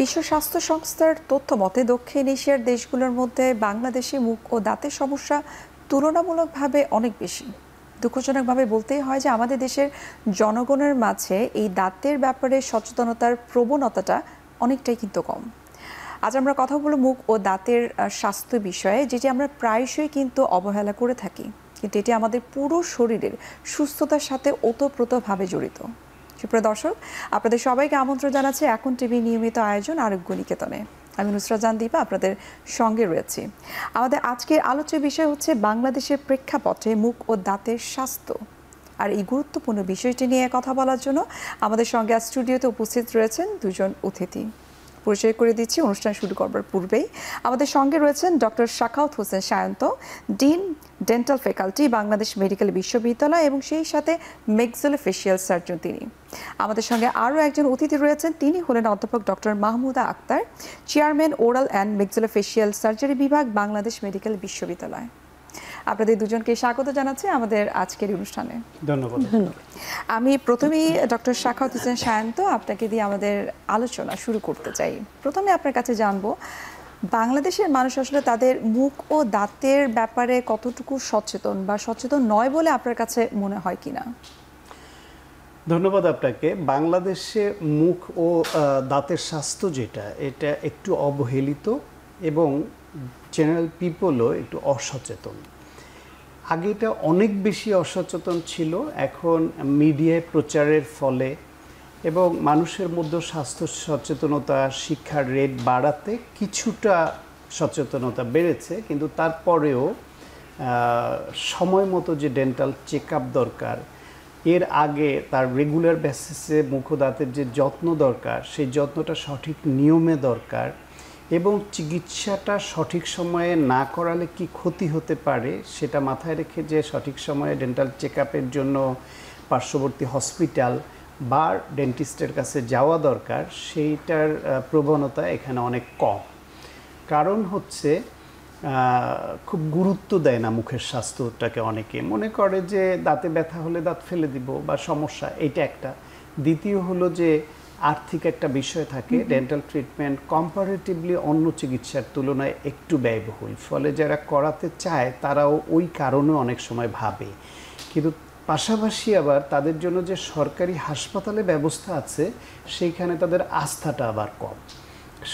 বিশ্ব স্বাস্থ্য সংস্থার তথ্য মতে দক্ষিণ এশিয়ার দেশগুলোর মধ্যে বাংলাদেশে মুখ ও দাঁতের সমস্যা তুলনামূলকভাবে অনেক বেশি। দুঃখজনকভাবে বলতেই হয় যে আমাদের দেশের জনগণের মাঝে এই দাঁতের ব্যাপারে সচেতনতার প্রবণতাটা অনেকটাই কিন্তু কম। আজ আমরা কথা বলবো মুখ ও দাঁতের স্বাস্থ্য বিষয়ে, যেটি আমরা প্রায়শই কিন্তু অবহেলা করে থাকি, কিন্তু এটি আমাদের পুরো শরীরের সুস্থতার সাথে ওতপ্রোতভাবে জড়িত। সুপ্রিয় দর্শক, আপনাদের সবাইকে আমন্ত্রণ জানাচ্ছি এখন টিভি নিয়মিত আয়োজন আরোগ্য নিকেতনে। আমি নুসরাত জাহান দীপা আপনাদের সঙ্গে রয়েছি। আমাদের আজকের আলোচ্য বিষয় হচ্ছে বাংলাদেশের প্রেক্ষাপটে মুখ ও দাঁতের স্বাস্থ্য। আর এই গুরুত্বপূর্ণ বিষয়টি নিয়ে কথা বলার জন্য আমাদের সঙ্গে আজ স্টুডিওতে উপস্থিত রয়েছেন দুজন অতিথি। পরিচয় করে দিচ্ছি অনুষ্ঠান শুরু করবার পূর্বেই। আমাদের সঙ্গে রয়েছেন doctor Shakhawat Hossain Sayanta, dean dental faculty, Bangladesh medical বিশ্ববিদ্যালয়, এবং সেই সাথে ম্যাক্সিলোফেশিয়াল সার্জন তিনি। আমাদের সঙ্গে আরও একজন অতিথি রয়েছেন, তিনি হলেন অধ্যাপক doctor Mahmuda Akter, chairman oral and maxillofacial surgery বিভাগ, বাংলাদেশ মেডিকেল বিশ্ববিদ্যালয়। আপনাদের দুজনকে স্বাগত জানাচ্ছি আমাদের আজকের অনুষ্ঠানে। ধন্যবাদ। আমি প্রথমেই ডক্টর শাখাওয়াত হোসেন সায়ন্ত আপনাকে দিয়ে আমাদের আলোচনা শুরু করতে চাই। প্রথমে আপনার কাছে জানবো, বাংলাদেশের মানুষ আসলে তাদের মুখ ও দাঁতের ব্যাপারে কতটুকু সচেতন বা সচেতন নয় বলে আপনার কাছে মনে হয় কিনা? ধন্যবাদ আপনাকে। বাংলাদেশে মুখ ও দাঁতের স্বাস্থ্য যেটা, এটা একটু অবহেলিত এবং জেনারেল পিপলও একটু অসচেতন। আগে এটা অনেক বেশি অসচেতন ছিল, এখন মিডিয়ায় প্রচারের ফলে এবং মানুষের মধ্যে স্বাস্থ্য সচেতনতা, শিক্ষার রেট বাড়াতে কিছুটা সচেতনতা বেড়েছে, কিন্তু তারপরেও সময় মতো যে ডেন্টাল চেক আপ দরকার, এর আগে তার রেগুলার বেসিসে মুখ ও দাঁতের যে যত্ন দরকার, সেই যত্নটা সঠিক নিয়মে দরকার এবং চিকিৎসাটা সঠিক সময়ে না করালে কি ক্ষতি হতে পারে সেটা মাথায় রেখে যে সঠিক সময়ে ডেন্টাল চেক আপের জন্য পার্শ্ববর্তী হসপিটাল বা ডেন্টিস্টের কাছে যাওয়া দরকার, সেইটার প্রবণতা এখানে অনেক কম। কারণ হচ্ছে খুব গুরুত্ব দেয় না মুখের স্বাস্থ্যটাকে। অনেকে মনে করে যে দাঁতে ব্যথা হলে দাঁত ফেলে দিব বা সমস্যা, এইটা একটা। দ্বিতীয় হলো যে আর্থিক একটা বিষয় থাকে। ডেন্টাল ট্রিটমেন্ট কম্পারেটিভলি অন্য চিকিৎসার তুলনায় একটু ব্যয়বহুল, ফলে যারা করাতে চায় তারাও ওই কারণে অনেক সময় ভাবে। কিন্তু পাশাপাশি আবার তাদের জন্য যে সরকারি হাসপাতালে ব্যবস্থা আছে, সেইখানে তাদের আস্থাটা আবার কম।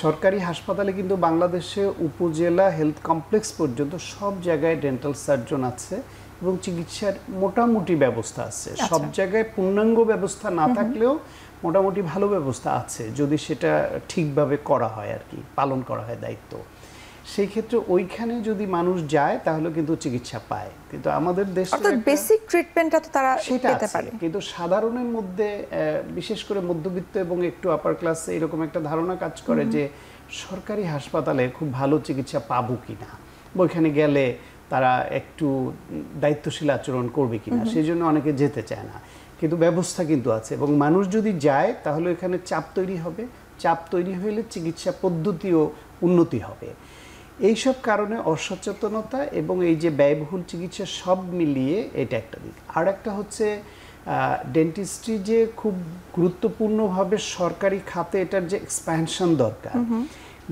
সরকারি হাসপাতালে কিন্তু বাংলাদেশে উপজেলা হেলথ কমপ্লেক্স পর্যন্ত সব জায়গায় ডেন্টাল সার্জন আছে এবং চিকিৎসার মোটামুটি ব্যবস্থা আছে। সব জায়গায় পূর্ণাঙ্গ ব্যবস্থা না থাকলেও মোটামুটি ভালো ব্যবস্থা আছে, যদি সেটা ঠিকভাবে করা হয় আর কি, পালন করা হয় দায়িত্ব। সেই ক্ষেত্রে ওইখানে যদি মানুষ যায় তাহলে কিন্তু চিকিৎসা পায়। কিন্তু আমাদের দেশে বেসিক ট্রিটমেন্টটা তো তারা পেতে পারে, কিন্তু সাধারণের মধ্যে বিশেষ করে মধ্যবিত্ত এবং একটু আপার ক্লাসে এরকম একটা ধারণা কাজ করে যে সরকারি হাসপাতালে খুব ভালো চিকিৎসা পাবো কিনা, ওইখানে গেলে তারা একটু দায়িত্বশীল আচরণ করবে কিনা, সেই জন্য অনেকে যেতে চায় না। কিন্তু ব্যবস্থা কিন্তু আছে এবং মানুষ যদি যায় তাহলে এখানে চাপ তৈরি হবে, চাপ তৈরি হলে চিকিৎসা পদ্ধতিও উন্নতি হবে। এইসব কারণে অসচেতনতা এবং এই যে ব্যয়বহুল চিকিৎসা সব মিলিয়ে এটা একটা দিক। আর একটা হচ্ছে ডেন্টিস্ট্রি যে খুব গুরুত্বপূর্ণভাবে সরকারি খাতে এটার যে এক্সপ্যানশন দরকার।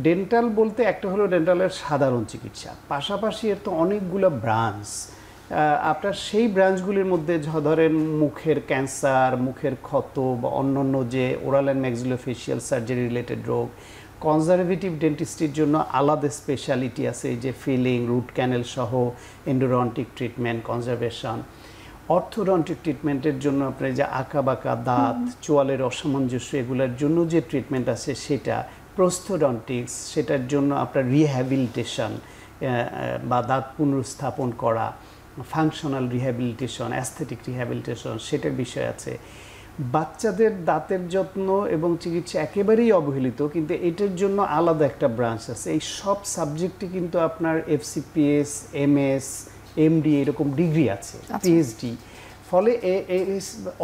ডেন্টাল বলতে একটা হলো ডেন্টালের সাধারণ চিকিৎসা, পাশাপাশি এর তো অনেকগুলো ব্রাঞ্চ। আপনার সেই ব্রাঞ্চগুলির মধ্যে ধরেন মুখের ক্যান্সার, মুখের ক্ষত বা অন্যান্য যে oral and maxillofacial surgery related রোগ, কনজারভেটিভ ডেন্টিস্ট্রির জন্য আলাদা স্পেশালিটি আছে, এই যে ফিলিং, রুট ক্যানেল সহ এন্ডোডন্টিক ট্রিটমেন্ট, কনজারভেশন। অর্থোডন্টিক ট্রিটমেন্টের জন্য আপনার যে আঁকা বাঁকা দাঁত, চোয়ালের অসামঞ্জস্য, এগুলোর জন্য যে ট্রিটমেন্ট আছে সেটা। প্রস্থোডন্টিক্স, সেটার জন্য আপনার রিহ্যাবিলিটেশন বা দাঁত পুনরুস্থাপন করা, ফাংশনাল রিহ্যাবিলিটেশন, অ্যাস্থেটিক রিহ্যাবিলিটেশন, সেটার বিষয় আছে। বাচ্চাদের দাঁতের যত্ন এবং চিকিৎসা একেবারেই অবহেলিত, কিন্তু এটার জন্য আলাদা একটা ব্রাঞ্চ আছে। এই সব সাবজেক্টে কিন্তু আপনার FCPS, MS, MD এরকম ডিগ্রি আছে, PhD। ফলে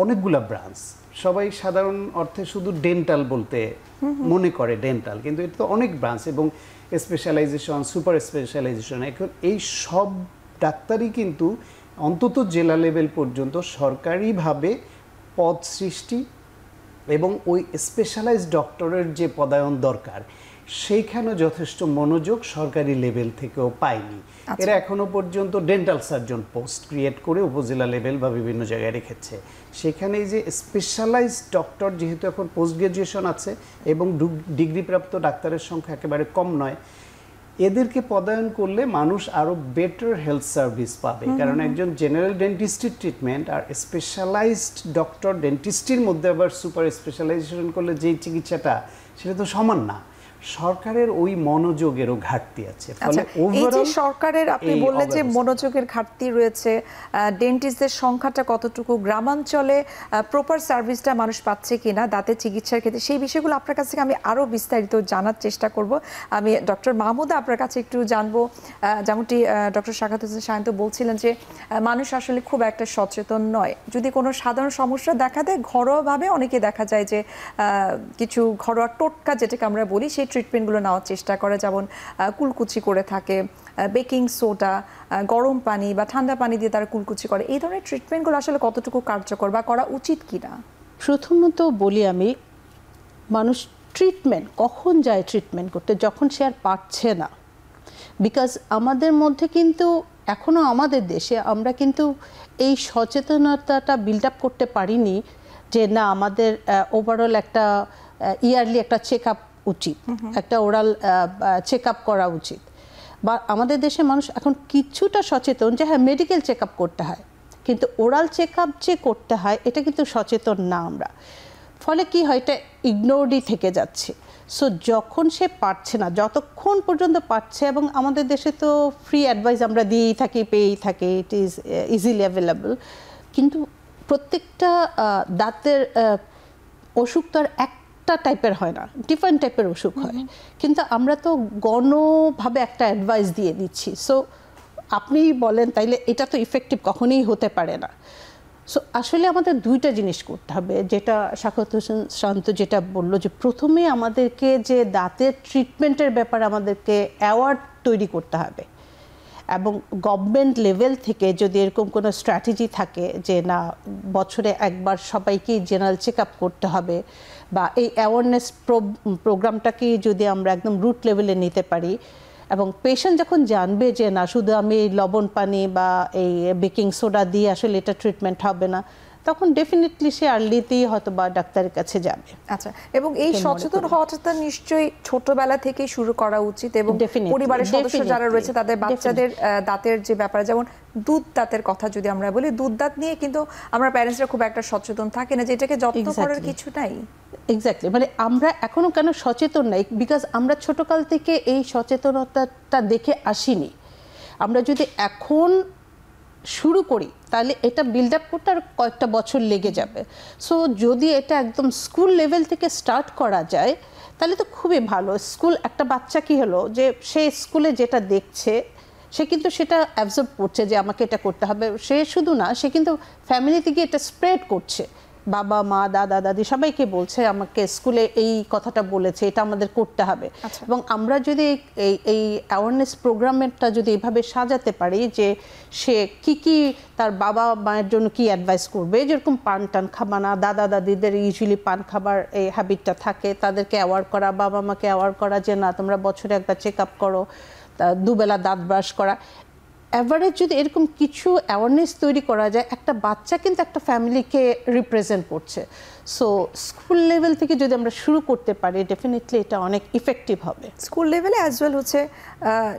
অনেকগুলা ব্রাঞ্চ। সবাই সাধারণ অর্থে শুধু ডেন্টাল বলতে মনে করে ডেন্টাল, কিন্তু এটা তো অনেক ব্রাঞ্চ এবং স্পেশালাইজেশন, সুপার স্পেশালাইজেশন। এখন এই সব ডাক্তারই কিন্তু অন্তত জেলা লেভেল পর্যন্ত সরকারিভাবে পদ সৃষ্টি এবং ওই স্পেশালাইজড ডক্টরের যে পদায়ন দরকার সেইখানে যথেষ্ট মনোযোগ সরকারি লেভেল থেকেও পায়নি। এরা এখনো পর্যন্ত ডেন্টাল সার্জন পোস্ট ক্রিয়েট করে উপজেলা লেভেল বা বিভিন্ন জায়গায় রেখেছে। সেখানে যে স্পেশালাইজড ডক্টর যেহেতু এখন পোস্ট গ্রাজুয়েশন আছে এবং ডিগ্রিপ্রাপ্ত ডাক্তারের সংখ্যা একেবারে কম নয়, এদেরকে পদায়ন করলে মানুষ আরও বেটার হেলথ সার্ভিস পাবে। কারণ একজন জেনারেল ডেন্টিস্টের ট্রিটমেন্ট আর স্পেশালাইজড ডক্টর ডেন্টিস্টের মধ্যে আবার সুপার স্পেশালাইজেশন করলে যেই চিকিৎসাটা সেটা তো সমান না। সরকারের ওই মনোযোগেরও ঘাটতি আছে। ফলে এই যে সরকারের আপনি বললেন যে মনোযোগের ঘাটতি রয়েছে, ডেন্টিস্টদের সংখ্যাটা কতটুকু, গ্রামাঞ্চলে প্রপার সার্ভিসটা মানুষ পাচ্ছে কিনা দাঁতের চিকিৎসার ক্ষেত্রে, সেই বিষয়গুলো আপনার কাছ থেকে আমি আরও বিস্তারিত জানার চেষ্টা করব। আমি ডক্টর মাহমুদা আপনার কাছে একটু জানবো, যেমনটি ডক্টর সাখাওয়াত হোসেন শায়ন তো বলছিলেন যে মানুষ আসলে খুব একটা সচেতন নয়। যদি কোনো সাধারণ সমস্যা দেখা দেয় ঘরোয়াভাবে অনেকে দেখা যায় যে কিছু ঘরোয়া টোটকা যেটাকে আমরা বলি সেই ট্রিটমেন্টগুলো নেওয়ার চেষ্টা করে, যেমন কুলকুচি করে থাকে, বেকিং সোডা, গরম পানি বা ঠান্ডা পানি দিয়ে তারা কুলকুচি করে। এই ধরনের ট্রিটমেন্টগুলো আসলে কতটুকু কার্যকর বা করা উচিত কিনা? প্রথমত বলি আমি, মানুষ ট্রিটমেন্ট কখন যায় ট্রিটমেন্ট করতে? যখন সে আর পারছে না। বিকজ আমাদের মধ্যে কিন্তু এখনও আমাদের দেশে আমরা কিন্তু এই সচেতনতাটা বিল্ড আপ করতে পারিনি যে না আমাদের ওভারঅল একটা ইয়ারলি একটা চেক আপ উচিত, একটা ওরাল চেক আপ করা উচিত। বা আমাদের দেশে মানুষ এখন কিছুটা সচেতন যে হ্যাঁ মেডিকেল চেক আপ করতে হয়, কিন্তু ওরাল চেক আপ যে করতে হয় এটা কিন্তু সচেতন না আমরা। ফলে কি হয়, এটা ইগনোরডই থেকে যাচ্ছে। সো যখন সে পারছে না, যতক্ষণ পর্যন্ত পারছে, এবং আমাদের দেশে তো ফ্রি অ্যাডভাইস আমরা দিয়েই থাকি, পেয়েই থাকি, ইট ইজ ইজিলি অ্যাভেলেবল। কিন্তু প্রত্যেকটা দাঁতের অসুখ তো আর একটা টাইপের হয় না, ডিফারেন্ট টাইপের অসুখ হয়, কিন্তু আমরা তো গণভাবে একটা অ্যাডভাইস দিয়ে দিচ্ছি। সো আপনি বলেন তাইলে এটা তো ইফেক্টিভ কখনোই হতে পারে না। সো আসলে আমাদের দুইটা জিনিস করতে হবে, যেটা সাখাওয়াত হোসেন শান্ত যেটা বললো, যে প্রথমে আমাদেরকে যে দাঁতের ট্রিটমেন্টের ব্যাপারে আমাদেরকে অ্যাওয়ার্ড তৈরি করতে হবে, এবং গভর্নমেন্ট লেভেল থেকে যদি এরকম কোনো স্ট্র্যাটেজি থাকে যে না বছরে একবার সবাইকেই জেনারেল চেক আপ করতে হবে, বা এই অ্যাওয়ারনেস প্রোগ্রামটাকে যদি আমরা একদম রুট লেভেলে নিতে পারি, এবং পেশেন্ট যখন জানবে যে না শুধু আমি লবণ পানি বা এই বেকিং সোডা দিয়ে আসলে এটা ট্রিটমেন্ট হবে না, তখন ডেফিনেটলি সে আর্লিতেই হয়তো বা ডাক্তারের কাছে যাবে। আচ্ছা, এবং এই সচেতন হওয়াটা নিশ্চয়ই ছোটবেলা থেকেই শুরু করা উচিত, এবং পরিবারের সদস্য যারা রয়েছে তাদের বাচ্চাদের দাঁতের যে ব্যাপারে, যেমন দুধ দাঁতের কথা যদি আমরা বলি, দুধ দাঁত নিয়ে কিন্তু আমরা প্যারেন্টসরা খুব একটা সচেতন থাকে না যে এটাকে যত্ন করার কিছু নাই। এক্স্যাক্টলি, মানে আমরা এখনো কেন সচেতন নাই, বিকজ আমরা ছোটকাল থেকে এই সচেতনতাটা দেখে আসিনি। আমরা যদি এখন শুরু করি তাহলে এটা বিল্ড আপ করতে আর কয়েকটা বছর লেগে যাবে। সো যদি এটা একদম স্কুল লেভেল থেকে স্টার্ট করা যায় তাহলে তো খুবই ভালো। স্কুল, একটা বাচ্চা কি হলো যে সে স্কুলে যেটা দেখছে সে কিন্তু সেটা অ্যাবজর্ব করছে যে আমাকে এটা করতে হবে। সে শুধু না, সে কিন্তু ফ্যামিলি থেকে এটা স্প্রেড করছে, বাবা মা দাদা দাদি সবাইকে বলছে আমাকে স্কুলে এই কথাটা বলেছে, এটা আমাদের করতে হবে। এবং আমরা যদি এই অ্যাওয়ারনেস প্রোগ্রামটা যদি এইভাবে সাজাতে পারি যে সে কি তার বাবা মায়ের জন্য কি অ্যাডভাইস করবে, যেরকম পান টান খাবা না, দাদা দাদিদের ইউজুয়ালি পান খাবার এই হ্যাবিটটা থাকে, তাদেরকে অ্যাওয়ার করা, বাবা মাকে অ্যাওয়ার করা যে না তোমরা বছরে একবার চেক আপ করো, দুবেলা দাঁত ব্রাশ করা। অ্যাভারেজ যদি এরকম কিছু অ্যাওয়ারনেস তৈরি করা যায়, একটা বাচ্চা কিন্তু একটা ফ্যামিলিকে রিপ্রেজেন্ট করছে। সো স্কুল লেভেল থেকে যদি আমরা শুরু করতে পারি ডেফিনেটলি এটা অনেক ইফেক্টিভ হবে। স্কুল লেভেলে অ্যাজ ওয়েল হচ্ছে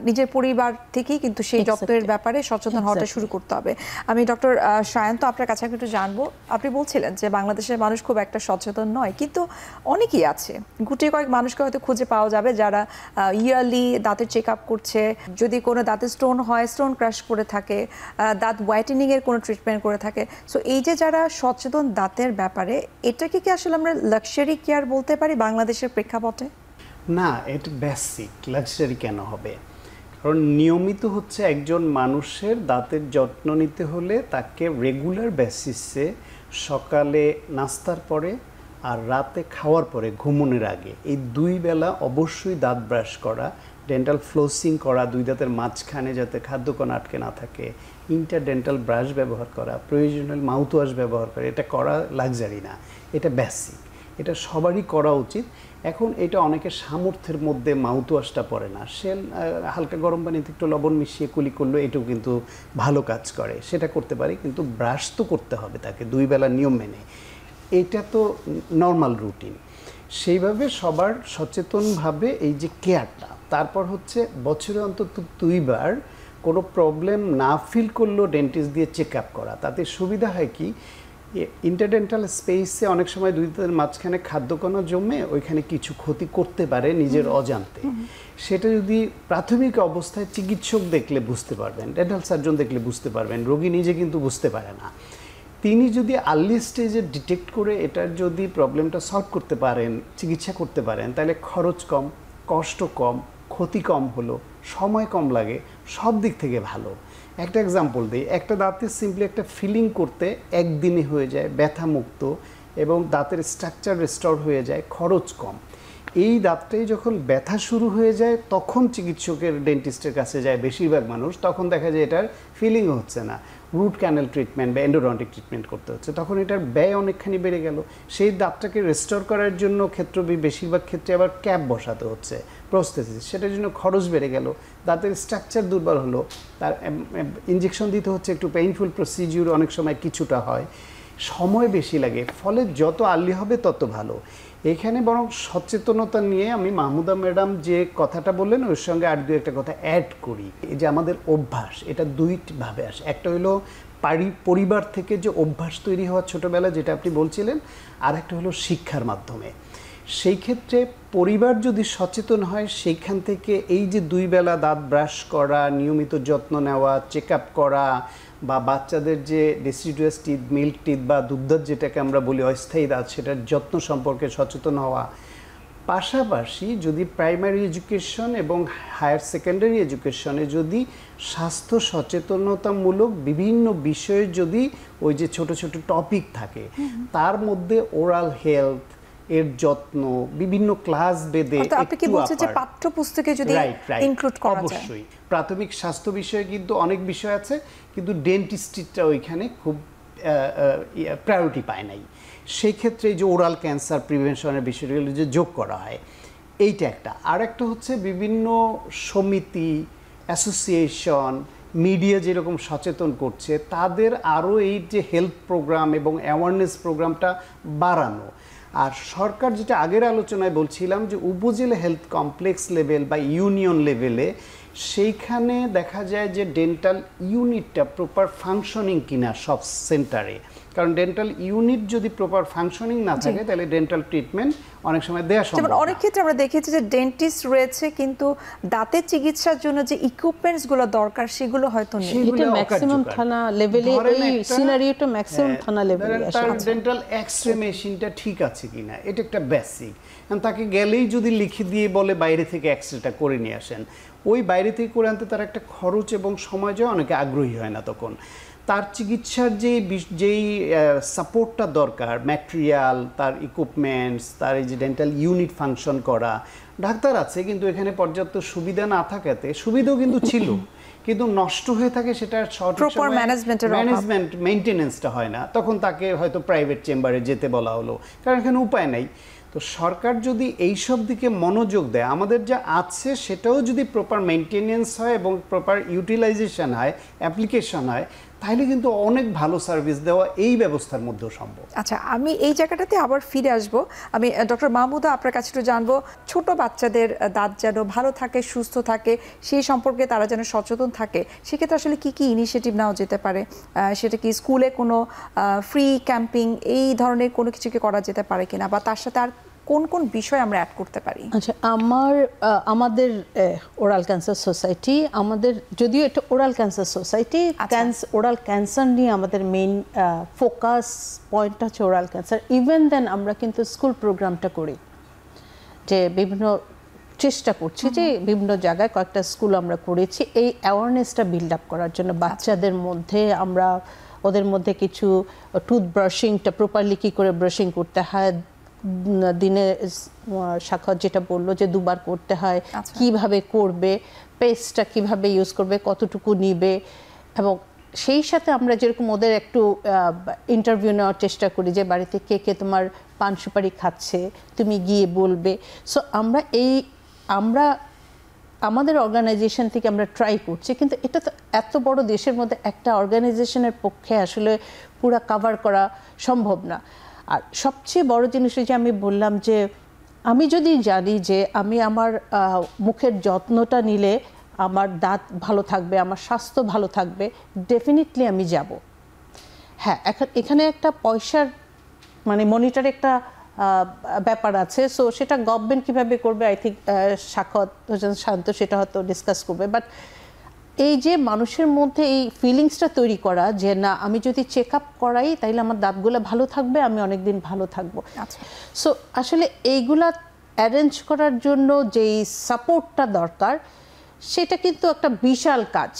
নিজের পরিবার থেকেই কিন্তু সেই যত্নের ব্যাপারে সচেতন হওয়াটা শুরু করতে হবে। আমি ডক্টর শায়ন তো আপনার কাছে একটু জানবো, আপনি বলছিলেন যে বাংলাদেশের মানুষ খুব একটা সচেতন নয়, কিন্তু অনেকেই আছে, গুটিয়ে কয়েক মানুষকে হয়তো খুঁজে পাওয়া যাবে যারা ইয়ারলি দাঁতের চেক আপ করছে, যদি কোনো দাঁতের স্টোন হয় স্টোন ক্রাশ করে থাকে, দাঁত হোয়াইটেনিংয়ের কোনো ট্রিটমেন্ট করে থাকে। সো এই যে যারা সচেতন দাঁতের ব্যাপারে, এটাকে কি আসলে আমরা লাক্সারি কেয়ার বলতে পারি বাংলাদেশের প্রেক্ষাপটে? না, এটা বেসিক। লাক্সারি কেন হবে? কারণ নিয়মিত হচ্ছে একজন মানুষের দাঁতের যত্ন নিতে হলে তাকে রেগুলার বেসিসে সকালে নাস্তার পরে আর রাতে খাওয়ার পরে ঘুমানোর আগে এই দুই বেলা অবশ্যই দাঁত ব্রাশ করা, ডেন্টাল ফ্লোসিং করা, দুই দাঁতের মাঝখানে যাতে খাদ্যকণা আটকে না থাকে, ইন্টারডেন্টাল ব্রাশ ব্যবহার করা, প্রয়োজনীয় মাউথওয়াশ ব্যবহার করা, এটা করা লাক্সারি না, এটা বেসিক। এটা সবারই করা উচিত। এখন এটা অনেকের সামর্থ্যের মধ্যে মাউথওয়াশটা পড়ে না, সে হালকা গরম পানিতে একটু লবণ মিশিয়ে কুলি করলো, এটাও কিন্তু ভালো কাজ করে, সেটা করতে পারি। কিন্তু ব্রাশ তো করতে হবে তাকে 2 বেলা নিয়ম মেনে, এটা তো নর্মাল রুটিন। সেইভাবে সবার সচেতনভাবে এই যে কেয়ারটা, তারপর হচ্ছে বছরে অন্তত 2 বার কোনো প্রবলেম না ফিল করলেও ডেন্টিস্ট দিয়ে চেক আপ করা। তাতে সুবিধা হয় কি, ইন্টারডেন্টাল স্পেসে অনেক সময় 2 দাঁতের মাঝখানে খাদ্যকণা জমে ওইখানে কিছু ক্ষতি করতে পারে নিজের অজান্তে। সেটা যদি প্রাথমিক অবস্থায় চিকিৎসক দেখলে বুঝতে পারবেন, ডেন্টাল সার্জন দেখলে বুঝতে পারবেন, রোগী নিজে কিন্তু বুঝতে পারে না। তিনি যদি আর্লি স্টেজে ডিটেক্ট করে এটার যদি প্রবলেমটা সলভ করতে পারেন, চিকিৎসা করতে পারেন, তাহলে খরচ কম, কষ্ট কম, ক্ষতি কম হলো, সময় কম লাগে, সব দিক থেকে ভালো। একটা এক্সাম্পল দিই, একটা দাঁতের সিম্পলি একটা ফিলিং করতে 1 দিনে হয়ে যায়, ব্যথা মুক্ত এবং দাঁতের স্ট্রাকচার রেস্টোর হয়ে যায়, খরচ কম। এই দাঁতটাই যখন ব্যথা শুরু হয়ে যায় তখন চিকিৎসকের ডেন্টিস্টের কাছে যায় বেশিরভাগ মানুষ, তখন দেখা যায় এটার ফিলিং হচ্ছে না, রুট ক্যানেল ট্রিটমেন্ট বা এন্ডোডন্টিক ট্রিটমেন্ট করতে হচ্ছে, তখন এটার ব্যয় অনেকখানি বেড়ে গেল। সেই দাঁতটাকে রেস্টোর করার জন্য বেশিরভাগ ক্ষেত্রে আবার ক্যাপ বসাতে হচ্ছে, প্রস্থেসিস, সেটার জন্য খরচ বেড়ে গেল, দাঁতের স্ট্রাকচার দুর্বল হলো, তার ইনজেকশন দিতে হচ্ছে, একটু পেইনফুল প্রসিডিউর অনেক সময় কিছুটা হয়, সময় বেশি লাগে। ফলে যত আর্লি হবে তত ভালো। এখানে বরং সচেতনতা নিয়ে আমি মাহমুদা ম্যাডাম যে কথাটা বললেন ওর সঙ্গে আর 2 একটা কথা অ্যাড করি। এই যে আমাদের অভ্যাস, এটা 2ভাবে আসে। একটা হলো পরিবার থেকে যে অভ্যাস তৈরি হওয়া ছোটোবেলা, যেটা আপনি বলছিলেন, আর একটা হলো শিক্ষার মাধ্যমে। সেই ক্ষেত্রে পরিবার যদি সচেতন হয়, সেইখান থেকে এই যে 2 বেলা দাঁত ব্রাশ করা, নিয়মিত যত্ন নেওয়া, চেক আপ করা, বা বাচ্চাদের যে ডেসিডুয়াস টিথ, মিল্ক টিথ বা দুগ্ধ যেটাকে আমরা বলি অস্থায়ী দাঁত, সেটার যত্ন সম্পর্কে সচেতন হওয়া, পাশাপাশি যদি প্রাইমারি এডুকেশন এবং হায়ার সেকেন্ডারি এডুকেশনে যদি স্বাস্থ্য সচেতনতামূলক বিভিন্ন বিষয়ে যদি ওই যে ছোট ছোট টপিক থাকে, তার মধ্যে ওরাল হেলথ এর যত্ন বিভিন্ন ক্লাস বেদে, আপনি কি বলছেন যে পাঠ্যপুস্তকে যদি ইনক্লুড করা যায়? অবশ্যই প্রাথমিক স্বাস্থ্য বিষয়ে কিন্তু অনেক বিষয় আছে, কিন্তু ডেন্টিস্ট্রিটা ওইখানে খুব প্রায়োরিটি পায় নাই। সেই ক্ষেত্রে যে ওরাল ক্যান্সার প্রিভেনশনের বিষয়গুলো যে যোগ করা হয়, এইটা একটা। আর একটা হচ্ছে বিভিন্ন সমিতি, অ্যাসোসিয়েশন, মিডিয়া যেরকম সচেতন করছে, তাদের আরও এই যে হেলথ প্রোগ্রাম এবং অ্যাওয়ারনেস প্রোগ্রামটা বাড়ানো। আর সরকার যেটা আগের আলোচনায় বলছিলাম যে উপজেলা হেলথ কমপ্লেক্স লেভেল বা ইউনিয়ন লেভেলে, সেইখানে দেখা যায় যে ডেন্টাল ইউনিটটা প্রপার ফাংশনিং কিনা সব সেন্টারে। কারণ ডেন্টাল ইউনিট যদি প্রপার ফাংশনিং না থাকে তাহলে ডেন্টাল ট্রিটমেন্ট অনেক সময় দেওয়া সম্ভব না। অনেক ক্ষেত্রে আমরা দেখেছি যে ডেন্টিস্ট রয়েছে কিন্তু দাঁতের চিকিৎসার জন্য যে ইকুইপমেন্টস গুলো দরকার সেগুলো হয়তো নেই। এটা ম্যাক্সিমাম থানা লেভেলে, এই সিনারিওটা ম্যাক্সিমাম থানা লেভেলে আসে। তার ডেন্টাল এক্স-রে মেশিনটা ঠিক আছে কিনা, এটা একটা বেসিক। তাকে গেলেই যদি লিখে দিয়ে বলে বাইরে থেকে এক্স-রেটা করে নিয়ে আসেন, ওই বাইরে থেকে করে আনতে তার একটা খরচ এবং সময় যায়, অনেকে আগ্রহী হয় না তখন। তার চিকিৎসার যেই সাপোর্টটা দরকার, ম্যাটেরিয়াল, তার ইকুইপমেন্টস, তার এই যে ডেন্টাল ইউনিট ফাংশন করা, ডাক্তার আছে কিন্তু এখানে পর্যাপ্ত সুবিধা না থাকাতে, সুবিধাও কিন্তু ছিল কিন্তু নষ্ট হয়ে থাকে, সেটা প্রপার ম্যানেজমেন্ট মেইনটেনেন্সটা হয় না, তখন তাকে হয়তো প্রাইভেট চেম্বারে যেতে বলা হলো, কারণ এখানে উপায় নাই। তো সরকার যদি এই সব দিকে মনোযোগ দেয়, আমাদের যা আছে সেটাও যদি প্রপার মেইনটেনেন্স হয় এবং প্রপার ইউটিলাইজেশন হয়, অ্যাপ্লিকেশন হয়, তাহলে কিন্তু অনেক ভালো সার্ভিস দেওয়া এই ব্যবস্থার মধ্যেও সম্ভব। আচ্ছা, আমি এই জায়গাটাতে আবার ফিরে আসব। আমি ডক্টর মাহমুদা আপনার কাছে একটু জানবো, ছোট বাচ্চাদের দাঁত যেন ভালো থাকে, সুস্থ থাকে, সেই সম্পর্কে তারা যেন সচেতন থাকে, সেক্ষেত্রে আসলে কি কি ইনিশিয়েটিভ নেওয়া যেতে পারে? সেটা কি স্কুলে কোনো ফ্রি ক্যাম্পিং এই ধরনের কোনো কিছুকে করা যেতে পারে কিনা, বা তার সাথে আর কোন কোন বিষয় আমরা অ্যাড করতে পারি? আচ্ছা, আমাদের ওরাল ক্যান্সার সোসাইটি, আমাদের যদিও এটা oral cancer society, oral cancer নিয়ে আমাদের মেইন ফোকাস পয়েন্টটা হচ্ছে ওরাল ক্যান্সার। ইভেন দেন আমরা কিন্তু স্কুল প্রোগ্রামটা করি, যে বিভিন্ন চেষ্টা করছি যে বিভিন্ন জায়গায় কয়েকটা স্কুল আমরা করেছি এই অ্যাওয়ারনেসটা বিল্ড আপ করার জন্য। বাচ্চাদের মধ্যে আমরা ওদের মধ্যে কিছু টুথব্রাশিংটা প্রপারলি কী করে ব্রাশিং করতে হয়, দিনে সাক্ষাৎ যেটা বললো যে 2 বার করতে হয়, কিভাবে করবে, পেস্টটা কিভাবে ইউজ করবে, কতটুকু নিবে, এবং সেই সাথে আমরা যেরকম ওদের একটু ইন্টারভিউ নেওয়ার চেষ্টা করি যে বাড়িতে কে কে তোমার পান সুপারি খাচ্ছে, তুমি গিয়ে বলবে। সো আমরা আমাদের অর্গানাইজেশন থেকে আমরা ট্রাই করছি, কিন্তু এটা তো এত বড় দেশের মধ্যে একটা অর্গানাইজেশনের পক্ষে আসলে পুরো কভার করা সম্ভব না। আর সবচেয়ে বড় জিনিস যে আমি বললাম যে আমি যদি জানি যে আমি আমার মুখের যত্নটা নিলে আমার দাঁত ভালো থাকবে, আমার স্বাস্থ্য ভালো থাকবে, ডেফিনেটলি আমি যাব। হ্যাঁ, এখানে একটা পয়সার মানে মনিটর একটা ব্যাপার আছে। সো সেটা গভর্নমেন্ট কীভাবে করবে, আই থিঙ্ক সাক্ষত হোসেন শান্ত সেটা হয়তো ডিসকাস করবে। বাট এই যে মানুষের মধ্যে এই ফিলিংসটা তৈরি করা যে না, আমি যদি চেক আপ করাই তাইলে আমার দাঁতগুলো ভালো থাকবে, আমি অনেক দিন ভালো থাকবো। সো আসলে এইগুলা অ্যারেঞ্জ করার জন্য যেই সাপোর্টটা দরকার সেটা কিন্তু একটা বিশাল কাজ।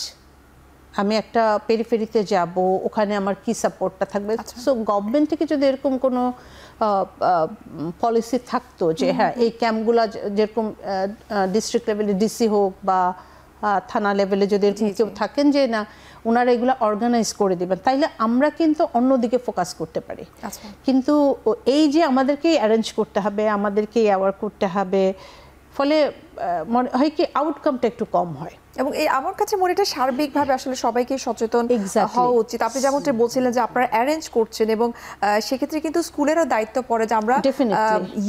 আমি একটা পেরিফেরিতে যাব, ওখানে আমার কি সাপোর্টটা থাকবে। সো গভর্নমেন্ট থেকে যদি এরকম কোনো পলিসি থাকতো যে হ্যাঁ এই ক্যাম্পগুলো যেরকম ডিস্ট্রিক্ট লেভেলে ডিসি হোক বা থানা লেভেলে যদি এরকম কেউ থাকেন যে না ওনারা এগুলো অর্গানাইজ করে দেবেন, তাইলে আমরা কিন্তু অন্যদিকে ফোকাস করতে পারি। কিন্তু এই যে আমাদেরকেই অ্যারেঞ্জ করতে হবে, আমাদেরকেই অ্যাওয়ার করতে হবে, ফলে মনে হয় কি আউটকামটা একটু কম হয়। এবং এই আমার কাছে মনে এটা সার্বিকভাবে আসলে সবাইকে সচেতন হওয়া উচিত। আপনি যেমনটা বলছিলেন যে আপনারা অ্যারেঞ্জ করছেন, এবং সেক্ষেত্রে কিন্তু স্কুলেরও দায়িত্ব পড়ে যে আমরা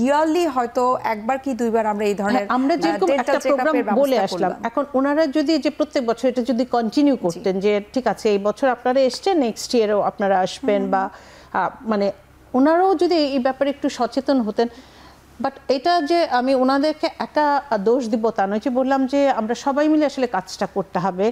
ইয়ারলি হয়তো একবার কি দুইবার আমরা এই ধরনের আমরা যেরকম একটা প্রোগ্রাম বলে আসলাম, এখন ওনারা যদি যে প্রত্যেক বছর এটা যদি কন্টিনিউ করতেন যে ঠিক আছে এই বছর আপনারা এসছেন, নেক্সট ইয়ারও আপনারা আসবেন, বা মানে ওনারাও যদি এই ব্যাপারে একটু সচেতন হতেন। বাট এটা যে আমি ওনাদেরকে একা দোষ দিব তা নয়, যে বললাম যে আমরা সবাই মিলে আসলে কাজটা করতে হবে।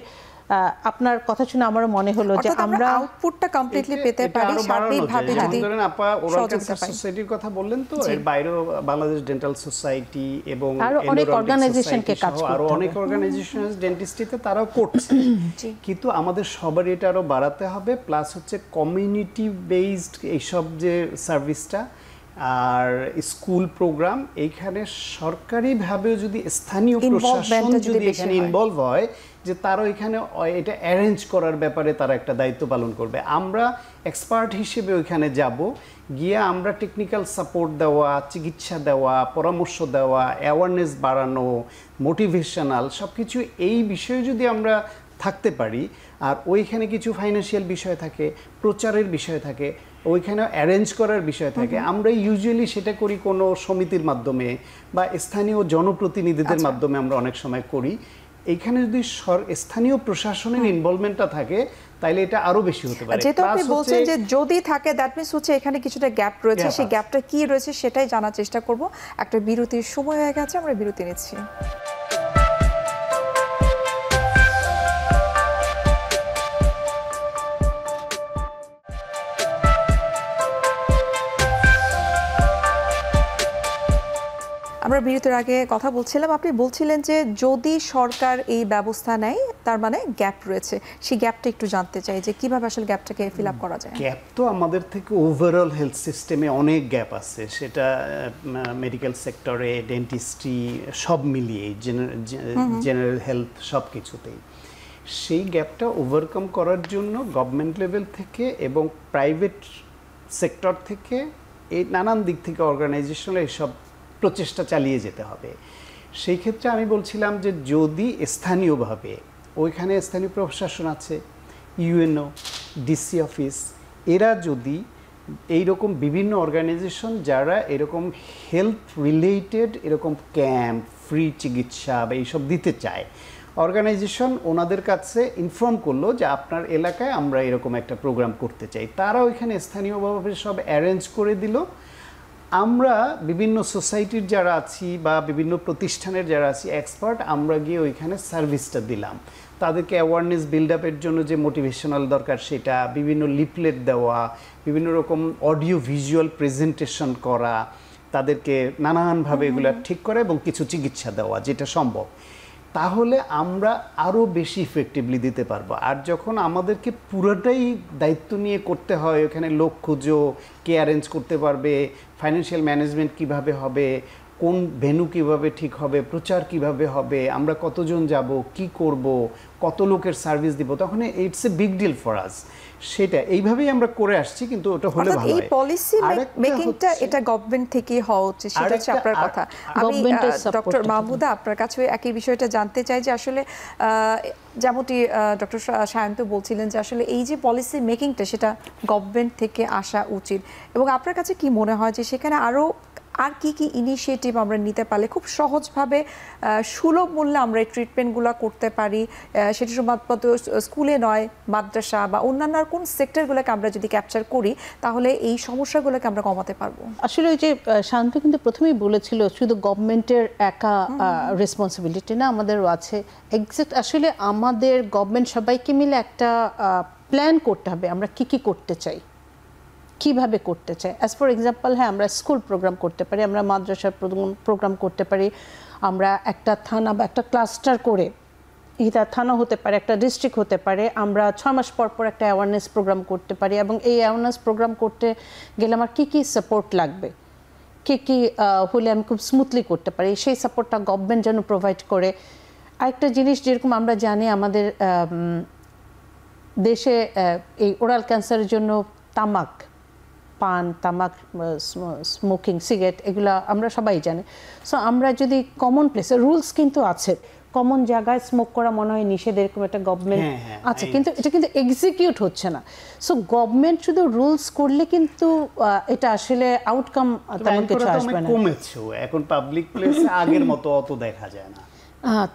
আপনার কথা শুনে আমারও মনে হলো যে আমরা আউটপুটটা কমপ্লিটলি পেতে পারি সার্বিকভাবে যদি ধরেন আপা ওরাল ক্যান্সার সোসাইটির কথা বললেন, তো এর বাইরেও বাংলাদেশ ডেন্টাল সোসাইটি এবং আরো অনেক অর্গানাইজেশনকে কাজ করতে হবে, আরো অনেক অর্গানাইজেশন ডেন্টিস্ট্রিতে তারাও করছে। কিন্তু আমাদের সবার এটা আরো বাড়াতে হবে। প্লাস হচ্ছে কমিউনিটি বেসড এইসব যে সার্ভিসটা আর স্কুল প্রোগ্রাম, এইখানে সরকারিভাবেও যদি স্থানীয় প্রশাসন যদি এখানে ইনভলভ হয়, যে তারা এখানে এটা অ্যারেঞ্জ করার ব্যাপারে তারা একটা দায়িত্ব পালন করবে। আমরা এক্সপার্ট হিসেবে ওইখানে যাব, গিয়ে আমরা টেকনিক্যাল সাপোর্ট দেওয়া, চিকিৎসা দেওয়া, পরামর্শ দেওয়া, অ্যাওয়ারনেস বাড়ানো, মোটিভেশনাল সব কিছু এই বিষয়ে যদি আমরা থাকতে পারি, আর ওইখানে কিছু ফাইন্যান্সিয়াল বিষয় থাকে, প্রচারের বিষয় থাকে, ওইখানে অ্যারেঞ্জ করার বিষয় থাকে, আমরা ইউজুয়ালি সেটা করি কোনো সমিতির মাধ্যমে বা স্থানীয় জনপ্রতিনিধিদের মাধ্যমে আমরা অনেক সময় করি। এইখানে যদি স্থানীয় প্রশাসনের ইনভলভমেন্টটা থাকে তাইলে এটা আরো বেশি হতে পারে। যেটা আপনি বলছেন যে যদি থাকে দ্যাট মিন্স হচ্ছে এখানে কিছুটা গ্যাপ রয়েছে, সেই গ্যাপটা কি রয়েছে সেটাই জানার চেষ্টা করব। একটা বিরতির সময় হয়ে গেছে, আমরা বিরতি নিচ্ছি। আমরা বিরতির আগে কথা বলছিলাম, আপনি বলছিলেন যে যদি সরকার এই ব্যবস্থা নেয় তার মানে গ্যাপ রয়েছে, সেই গ্যাপটা একটু জানতে চাই যে কিভাবে আসলে গ্যাপটাকে ফিল আপ করা যায়। গ্যাপ তো আমাদের থেকে ওভারঅল হেলথ সিস্টেমে অনেক গ্যাপ আছে, সেটা মেডিকেল সেক্টরে, ডেন্টিস্ট্রি সব মিলিয়ে জেনারেল হেলথ সব কিছুতেই। সেই গ্যাপটা ওভারকাম করার জন্য গভর্নমেন্ট লেভেল থেকে এবং প্রাইভেট সেক্টর থেকে এই নানান দিক থেকে অর্গানাইজেশনে এইসব প্রচেষ্টা চালিয়ে যেতে হবে। সেই ক্ষেত্রে আমি বলছিলাম যে যদি স্থানীয়ভাবে ওইখানে স্থানীয় প্রশাসন আছে, ইউএনও, ডিসি অফিস, এরা যদি এইরকম বিভিন্ন অর্গানাইজেশন যারা এরকম হেলথ রিলেটেড এরকম ক্যাম্প, ফ্রি চিকিৎসা বা এইসব দিতে চায়, অর্গানাইজেশন ওনাদের কাছে ইনফর্ম করলো যে আপনার এলাকায় আমরা এরকম একটা প্রোগ্রাম করতে চাই, তারা ওইখানে স্থানীয়ভাবে সব অ্যারেঞ্জ করে দিল। আমরা বিভিন্ন সোসাইটির যারা আছি বা বিভিন্ন প্রতিষ্ঠানের যারা আছি এক্সপার্ট, আমরা গিয়ে ওইখানে সার্ভিসটা দিলাম। তাদেরকে অ্যাওয়ারনেস বিল্ড আপের জন্য যে মোটিভেশনাল দরকার সেটা, বিভিন্ন লিফলেট দেওয়া, বিভিন্ন রকম অডিও ভিজুয়াল প্রেজেন্টেশন করা, তাদেরকে নানানভাবে এগুলো ঠিক করা এবং কিছু চিকিৎসা দেওয়া যেটা সম্ভব, তাহলে আমরা আরও বেশি ইফেক্টিভলি দিতে পারবো। আর যখন আমাদেরকে পুরোটাই দায়িত্ব নিয়ে করতে হয়, ওখানে লোক খুঁজো, কে অ্যারেঞ্জ করতে পারবে, ফাইন্যান্সিয়াল ম্যানেজমেন্ট কিভাবে হবে, কোন ভেন্যু কিভাবে ঠিক হবে, প্রচার কিভাবে হবে, আমরা কতজন যাব, কি করব, কত লোকের সার্ভিস দিব, তখন it's a big deal for us. সেটা এইভাবেই আমরা করে আসছি, কিন্তু ওটা হলে ভালো এই হয়। পলিসি মেকিংটা এটা গভর্নমেন্ট থেকেই হওয়া উচিত, সেটা হচ্ছে আপনার কথা। আমি ডক্টর মাহমুদা আপনার কাছে একই বিষয়টা জানতে চাই যে আসলে যেমনটি ডক্টর সায়ন্ত বলছিলেন যে আসলে এই যে পলিসি মেকিংটা সেটা গভর্নমেন্ট থেকে আসা উচিত, এবং আপনার কাছে কি মনে হয় যে সেখানে আর কি কি ইনিশিয়েটিভ আমরা নিতে পারলে খুব সহজভাবে সুলভ মূল্যে আমরা এই ট্রিটমেন্টগুলো করতে পারি, সেটি শুধুমাত্র স্কুলে নয়, মাদ্রাসা বা অন্যান্য কোন সেক্টরগুলোকে আমরা যদি ক্যাপচার করি তাহলে এই সমস্যাগুলোকে আমরা কমাতে পারবো? আসলে ওই যে শান্ত কিন্তু প্রথমেই বলেছিল শুধু গভর্নমেন্টের একা রেসপন্সিবিলিটি না, আমাদেরও আছে। এক্সাক্ট আসলে আমাদের গভর্নমেন্ট সবাইকে মিলে একটা প্ল্যান করতে হবে আমরা কি কি করতে চাই, কিভাবে করতে চাই। অ্যাজ ফর এক্সাম্পল, হ্যাঁ, আমরা স্কুল প্রোগ্রাম করতে পারি, আমরা মাদ্রাসার প্রোগ্রাম করতে পারি, আমরা একটা থানা বা একটা ক্লাস্টার করে, এটা থানা হতে পারে, একটা ডিস্ট্রিক্ট হতে পারে, আমরা 6 মাস পর পর একটা অ্যাওয়ারনেস প্রোগ্রাম করতে পারি। এবং এই অ্যাওয়ারনেস প্রোগ্রাম করতে গেলে আমার কী কী সাপোর্ট লাগবে, কী কী হলে আমি খুব স্মুথলি করতে পারি, সেই সাপোর্টটা গভর্নমেন্ট যেন প্রোভাইড করে। আরেকটা জিনিস, যেরকম আমরা জানি আমাদের দেশে এই ওরাল ক্যান্সারের জন্য পান, তামাক, স্মোকিং, সিগারেট, এগুলো আমরা সবাই জানি। সো আমরা যদি কমন প্লেসে, রুলস কিন্তু আছে, কমন জায়গায় স্মোক করা মনে হয় নিষেধ, এরকম একটা গভর্নমেন্ট আছে, কিন্তু এটা কিন্তু এক্সিকিউট হচ্ছে না। সো গভর্নমেন্ট শুধু রুলস করলে কিন্তু এটা আসলে আউটকাম তেমন কিছু আসবে না। কমেছে এখন পাবলিক প্লেসে আগের মতো অত দেখা যায় না।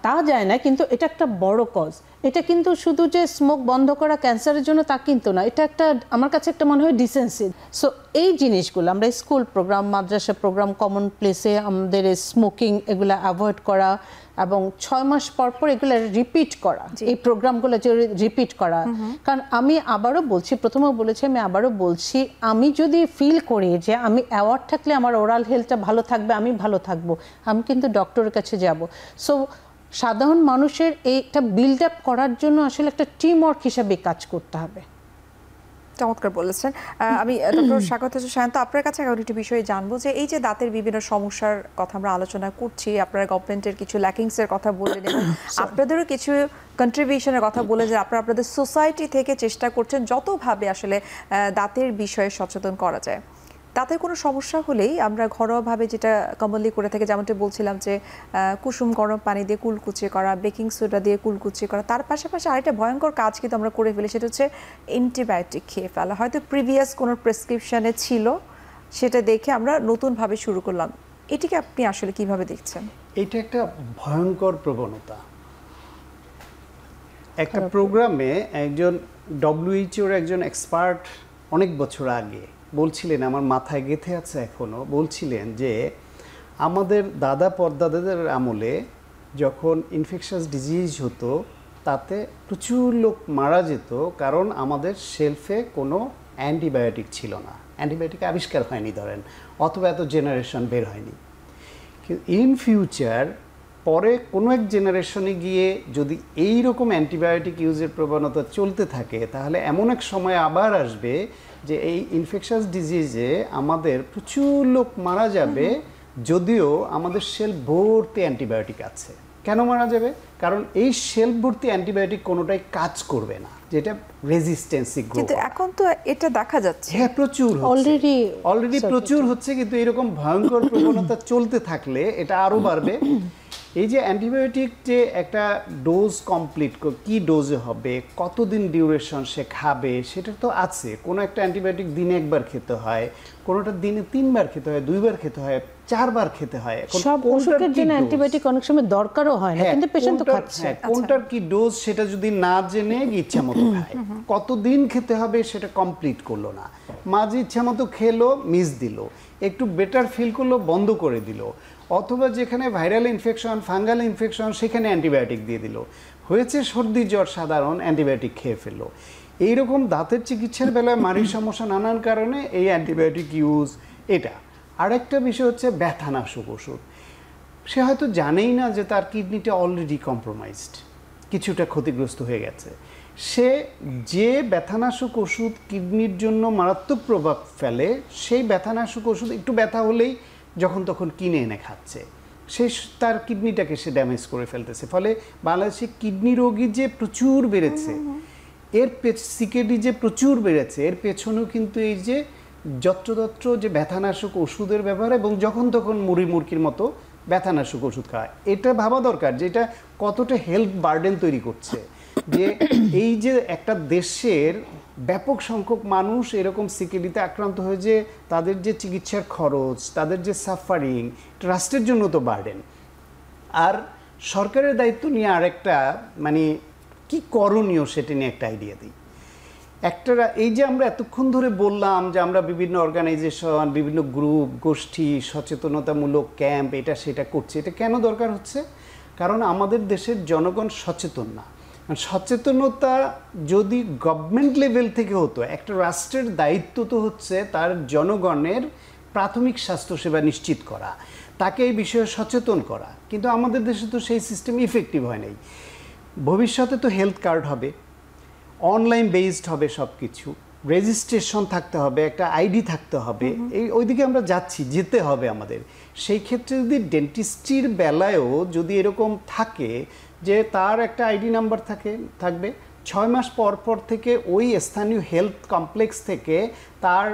তা যায় না, কিন্তু এটা একটা বড় কজ। এটা কিন্তু শুধু যে স্মোক বন্ধ করা ক্যান্সারের জন্য তা কিন্তু না, এটা একটা আমার কাছে একটা মনে হয় ডিসেন্সি। সো এই জিনিসগুলো আমরা স্কুল প্রোগ্রাম, মাদ্রাসা প্রোগ্রাম, কমন প্লেসে আমাদের স্মোকিং এগুলো অ্যাভয়েড করা, এবং 6 মাস পর পর এগুলো রিপিট করা, এই প্রোগ্রামগুলো যে রিপিট করা। কারণ আমি আবারও বলছি, প্রথমেও বলেছি, আমি আবারও বলছি, আমি যদি ফিল করি যে আমি অ্যাওয়ার্ড থাকলে আমার ওরাল হেলথটা ভালো থাকবে, আমি ভালো থাকবো, আমি কিন্তু ডক্টরের কাছে যাব। সো সাধারণ মানুষের এইটা বিল্ড আপ করার জন্য আসলে একটা টিম ওয়ার্ক হিসাবে কাজ করতে হবে। চমৎকার বলেছেন। আমি ডক্টর স্বাগত সায়ন্ত আপনার কাছে একটি বিষয়ে জানবো যে এই যে দাঁতের বিভিন্ন সমস্যার কথা আমরা আলোচনা করছি, আপনারা গভর্নমেন্টের কিছু ল্যাকিংসের কথা বললেন এবং আপনাদেরও কিছু কন্ট্রিবিউশনের কথা বলে যে আপনারা আপনাদের সোসাইটি থেকে চেষ্টা করছেন যতভাবে আসলে দাঁতের বিষয়ে সচেতন করা যায়। তাতে কোনো সমস্যা হলেই আমরা ঘরোয়াভাবে যেটা কমনলি করে থাকি, যেমনটা বলছিলাম যে কুসুম গরম পানি দিয়ে কুলকুচি করা, বেকিং সোডা দিয়ে কুলকুচি করা, তার পাশাপাশি আরেকটা ভয়ঙ্কর কাজ কিন্তু আমরা করে ফেলি, সেটা হচ্ছে অ্যান্টিবায়োটিক খেয়ে ফেলা। হয়তো প্রিভিয়াস কোনো প্রেসক্রিপশানে ছিল, সেটা দেখে আমরা নতুনভাবে শুরু করলাম। এটিকে আপনি আসলে কিভাবে দেখছেন? এটা একটা ভয়ঙ্কর প্রবণতা। একটা প্রোগ্রামে একজন WHO-র একজন এক্সপার্ট অনেক বছর আগে বলছিলেন, আমার মাথায় গেঁথে আছে এখনও, বলছিলেন যে আমাদের দাদা পরদাদাদের আমলে যখন ইনফেকশাস ডিজিজ হতো তাতে প্রচুর লোক মারা যেত, কারণ আমাদের শেলফে কোনো অ্যান্টিবায়োটিক ছিল না, অ্যান্টিবায়োটিক আবিষ্কার হয়নি ধরেন, অথবা এত জেনারেশন বের হয়নি। কিন্তু ইন ফিউচার পরে কোনো এক জেনারেশনে গিয়ে যদি এই রকম অ্যান্টিবায়োটিক ইউজের প্রবণতা চলতে থাকে, তাহলে এমন এক সময় আবার আসবে যে এই ইনফেকশাস ডিজিজে আমাদের প্রচুর লোক মারা যাবে, যদিও আমাদের শেলফ ভর্তি অ্যান্টিবায়োটিক আছে। কেন মারা যাবে? কারণ এই শেলফ ভর্তি অ্যান্টিবায়োটিক কোনোটাই কাজ করবে না, যেটা রেজিস্ট্যান্সি গ্রো। কিন্তু এখন তো এটা দেখা যাচ্ছে, হ্যাঁ, প্রচুর অলরেডি প্রচুর হচ্ছে, কিন্তু এরকম ভয়ঙ্কর প্রবণতা চলতে থাকলে এটা আরও বাড়বে। এই যে অ্যান্টিবায়োটিক যে একটা ডোজ কমপ্লিট, কি ডোজে হবে, কতদিন ডিউরেশন সে খাবে, সেটা তো আছে। কোনো একটা অ্যান্টিবায়োটিক দিনে 1 বার খেতে হয়, কোনোটা দিনে 3 বার খেতে হয়, 2 বার খেতে হয়, 4 বার খেতে হয়। সব অসুখের জন্য অ্যান্টিবায়োটিক অনেক সময় দরকারও হয় না, কিন্তু পেশেন্ট তো খাচ্ছে। কোনটার কি ডোজ সেটা যদি না জেনে ইচ্ছা মতো খায়, কতদিন খেতে হবে সেটা কমপ্লিট করলো না, মাঝে ইচ্ছা মতো খেলো, মিস দিল, একটু বেটার ফিল করলো, বন্ধ করে দিল, অথবা যেখানে ভাইরাল ইনফেকশন, ফাঙ্গাল ইনফেকশন, সেখানে অ্যান্টিবায়োটিক দিয়ে দিল, হয়েছে সর্দি জ্বর সাধারণ, অ্যান্টিবায়োটিক খেয়ে ফেললো। এইরকম দাঁতের চিকিৎসার বেলায় মাড়ির সমস্যা নানান কারণে এই অ্যান্টিবায়োটিক ইউজ। এটা আরেকটা বিষয় হচ্ছে ব্যথানাশক ওষুধ। সে হয়তো জানেই না যে তার কিডনিটা অলরেডি কম্প্রোমাইজড, কিছুটা ক্ষতিগ্রস্ত হয়ে গেছে। সে যে ব্যথানাশক ওষুধ কিডনির জন্য মারাত্মক প্রভাব ফেলে, সেই ব্যথানাশক ওষুধ একটু ব্যথা হলেই যখন তখন কিনে এনে খাচ্ছে, সে তার কিডনিটাকে সে ড্যামেজ করে ফেলতেছে। ফলে বাংলাদেশে কিডনি রোগী যে প্রচুর বেড়েছে, এর সিকেডি যে প্রচুর বেড়েছে, এর পেছনেও কিন্তু এই যে যত্রতত্র যে ব্যথানাশক ওষুধের ব্যবহার এবং যখন তখন মুড়ি মুরগির মতো ব্যথানাশক ওষুধ খাওয়া, এটা ভাবা দরকার যে এটা কতটা হেলথ বার্ডেন তৈরি করছে। যে এই যে একটা দেশের ব্যাপক সংখ্যক মানুষ এরকম সিকেডিতে আক্রান্ত হয়ে যে তাদের যে চিকিৎসার খরচ, তাদের যে সাফারিং, রাষ্ট্রের জন্য তো বার্ডেন। আর সরকারের দায়িত্ব নিয়ে আরেকটা মানে কি করণীয় সেটা নিয়ে একটা আইডিয়া দিই। একটা এই যে আমরা এতক্ষণ ধরে বললাম যে আমরা বিভিন্ন অর্গানাইজেশন, বিভিন্ন গ্রুপ, গোষ্ঠী, সচেতনতামূলক ক্যাম্প, এটা সেটা করছি, এটা কেন দরকার হচ্ছে? কারণ আমাদের দেশের জনগণ সচেতন না। সচেতনতা যদি গভর্নমেন্ট লেভেল থেকে হতো, একটা রাষ্ট্রের দায়িত্ব তো হচ্ছে তার জনগণের প্রাথমিক স্বাস্থ্যসেবা নিশ্চিত করা, তাকে এই বিষয়ে সচেতন করা, কিন্তু আমাদের দেশে তো সেই সিস্টেম ইফেক্টিভ হয় নাই। ভবিষ্যতে তো হেলথ কার্ড হবে, অনলাইন বেসড হবে, সব কিছু রেজিস্ট্রেশন থাকতে হবে, একটা আইডি থাকতে হবে, এই ওইদিকে আমরা যাচ্ছি, যেতে হবে আমাদের। সেই ক্ষেত্রে যদি ডেন্টিস্ট্রির বেলায়ও যদি এরকম থাকে যে তার একটা আইডি নাম্বার থাকবে, 6 মাস পর পর থেকে ওই স্থানীয় হেলথ কমপ্লেক্স থেকে তার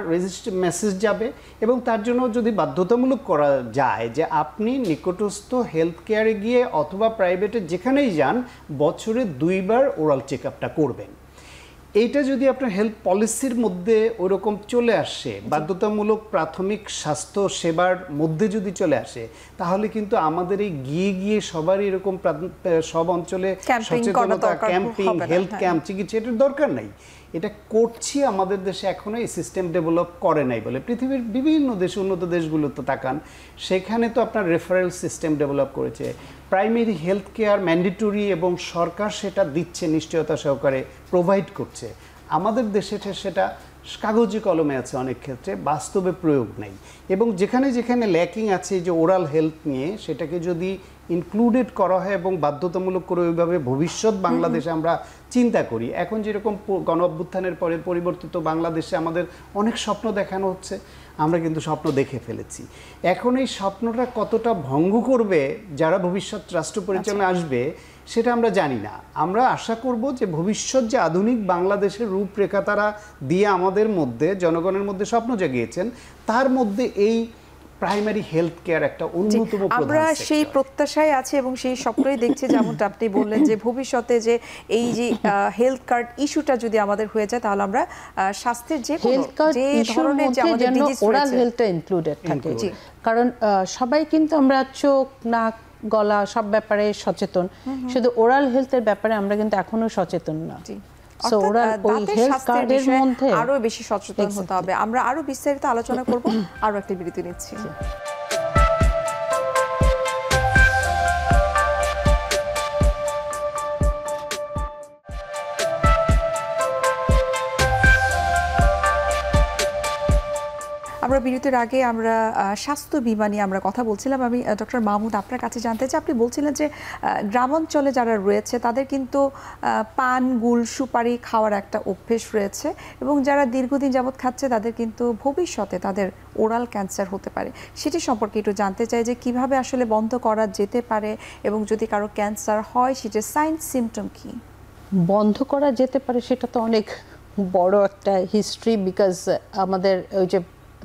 মেসেজ যাবে, এবং তার জন্য যদি বাধ্যতামূলক করা যায় যে আপনি নিকটস্থ হেলথ কেয়ারে গিয়ে অথবা প্রাইভেটে যেখানেই যান বছরে 2 বার ওরাল চেক আপটা করবেন। এইটা যদি আপনার হেলথ পলিসির মধ্যে ওরকম চলে আসে, বাধ্যতামূলক প্রাথমিক স্বাস্থ্য সেবার মধ্যে যদি চলে আসে, তাহলে কিন্তু আমাদের এই গিয়ে সবারই এরকম সব অঞ্চলে সচেতনতা ক্যাম্পিং, হেলথ ক্যাম্প, চিকিৎসা, এটার দরকার নাই। এটা করছি আমাদের দেশে এখনো এই সিস্টেম ডেভেলপ করে নাই বলে। পৃথিবীর বিভিন্ন দেশে, উন্নত দেশগুলোতে তাকান, সেখানে তো আপনার রেফারেল সিস্টেম ডেভেলপ করেছে, প্রাইমারি হেলথ কেয়ার ম্যান্ডেটরি, এবং সরকার সেটা দিচ্ছে, নিশ্চয়তা সহকারে প্রোভাইড করছে। আমাদের দেশে সেটা কাগজে কলমে আছে, অনেক ক্ষেত্রে বাস্তবে প্রয়োগ নেই। এবং যেখানে যেখানে ল্যাকিং আছে যে ওরাল হেলথ নিয়ে, সেটাকে যদি ইনক্লুডেড করা হয় এবং বাধ্যতামূলক করে ওইভাবে ভবিষ্যৎ বাংলাদেশে আমরা চিন্তা করি। এখন যেরকম গণ অভ্যুত্থানের পরে পরিবর্তিত বাংলাদেশে আমাদের অনেক স্বপ্ন দেখানো হচ্ছে, আমরা কিন্তু স্বপ্ন দেখে ফেলেছি। এখন এই স্বপ্নটা কতটা ভঙ্গ করবে যারা ভবিষ্যৎ রাষ্ট্র পরিচালনায় আসবে সেটা আমরা জানি না। আমরা আশা করব যে ভবিষ্যৎ যে আধুনিক বাংলাদেশের রূপরেখা তারা দিয়ে আমাদের মধ্যে, জনগণের মধ্যে স্বপ্ন জাগিয়েছেন, তার মধ্যে এই প্রাইমারি হেলথ কেয়ার একটা অন্যতম প্রধান। আমরা সেই প্রত্যাশায় আছি এবং সেই স্বপ্নই দেখছি, যেমনটা আপনি বললেন যে ভবিষ্যতে যে এই যে হেলথ কার্ড ইস্যুটা যদি আমাদের হয়ে যায়, তাহলে আমরা স্বাস্থ্যের যে ধরনের যে আমাদের ডিজিজ ওরাল হেলথটা ইনক্লুডেড থাকে। কারণ সবাই কিন্তু আমরা চোখ, নাক, গলা সব ব্যাপারে সচেতন, শুধু ওরাল হেলথের ব্যাপারে আমরা কিন্তু এখনো সচেতন না। সো ওরাল ওই হেলথ কার্ডের মধ্যে আরো বেশি সচেতন হতে হবে। আমরা আরো বিস্তারিত আলোচনা করব, আরো একটা বিরতি নিচ্ছি। আমরা বিরতির আগে আমরা স্বাস্থ্য বীমা নিয়ে আমরা কথা বলছিলাম। আমি ডক্টর মাহমুদ আপনার কাছে জানতে চাই, আপনি বলছিলেন যে গ্রামাঞ্চলে যারা রয়েছে তাদের কিন্তু পান, গুল, সুপারি খাওয়ার একটা অভ্যেস রয়েছে, এবং যারা দীর্ঘদিন যাবৎ খাচ্ছে তাদের কিন্তু ভবিষ্যতে তাদের ওরাল ক্যান্সার হতে পারে। সেটি সম্পর্কে একটু জানতে চাই যে কিভাবে আসলে বন্ধ করা যেতে পারে, এবং যদি কারো ক্যান্সার হয় সেটার সাইন সিমটম কি? বন্ধ করা যেতে পারে সেটা তো অনেক বড় একটা হিস্ট্রি, বিকজ আমাদের ওই যে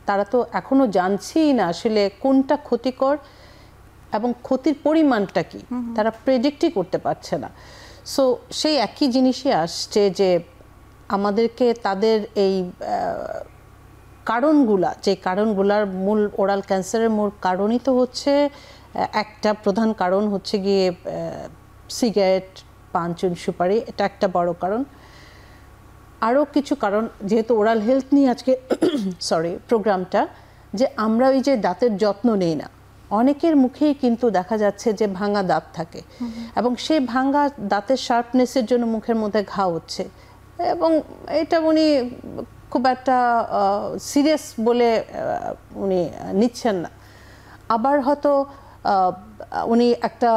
তারা তো এখনো জানছেই না আসলে কোনটা ক্ষতিকর এবং ক্ষতির পরিমাণটা কি, তারা প্রেডিক্টই করতে পারছে না। সো সেই একই জিনিসই আসছে যে আমাদেরকে তাদের এই কারণগুলা, যে কারণগুলার মূল ওরাল ক্যান্সারের মূল কারণই তো হচ্ছে, একটা প্রধান কারণ হচ্ছে গিয়ে সিগারেট, পান, চুন, সুপারি, এটা একটা বড় কারণ। আরও কিছু কারণ, যেহেতু ওরাল হেলথ নিয়ে আজকে প্রোগ্রামটা, যে আমরা ওই যে দাঁতের যত্ন নেই না, অনেকের মুখেই কিন্তু দেখা যাচ্ছে যে ভাঙা দাঁত থাকে, এবং সেই ভাঙা দাঁতের শার্পনেসের জন্য মুখের মধ্যে ঘা হচ্ছে, এবং এটা উনি খুব একটা সিরিয়াস বলে উনি নিচ্ছেন না। আবার হয়তো উনি একটা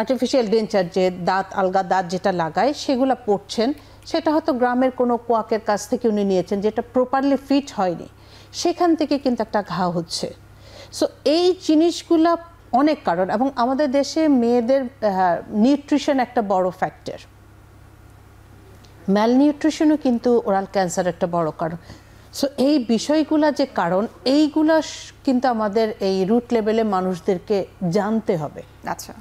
আর্টিফিশিয়াল ডেঞ্চার, যে দাঁত আলগা দাঁত যেটা লাগায় সেগুলো পড়ছেন, সেটা হয়তো গ্রামের কোনো কোয়াকের কাছ থেকে উনি নিয়েছেন, যেটা প্রপারলি ফিট হয়নি, সেখান থেকে কিন্তু একটা ঘা হচ্ছে। সো এই জিনিসগুলা অনেক কারণ, এবং আমাদের দেশে মেয়েদের নিউট্রিশন একটা বড় ফ্যাক্টর, ম্যালনিউট্রিশনও কিন্তু ওরাল ক্যান্সার একটা বড় কারণ। সো এই বিষয়গুলা যে কারণ, এইগুলা কিন্তু আমাদের এই রুট লেভেলে মানুষদেরকে জানতে হবে। আচ্ছা,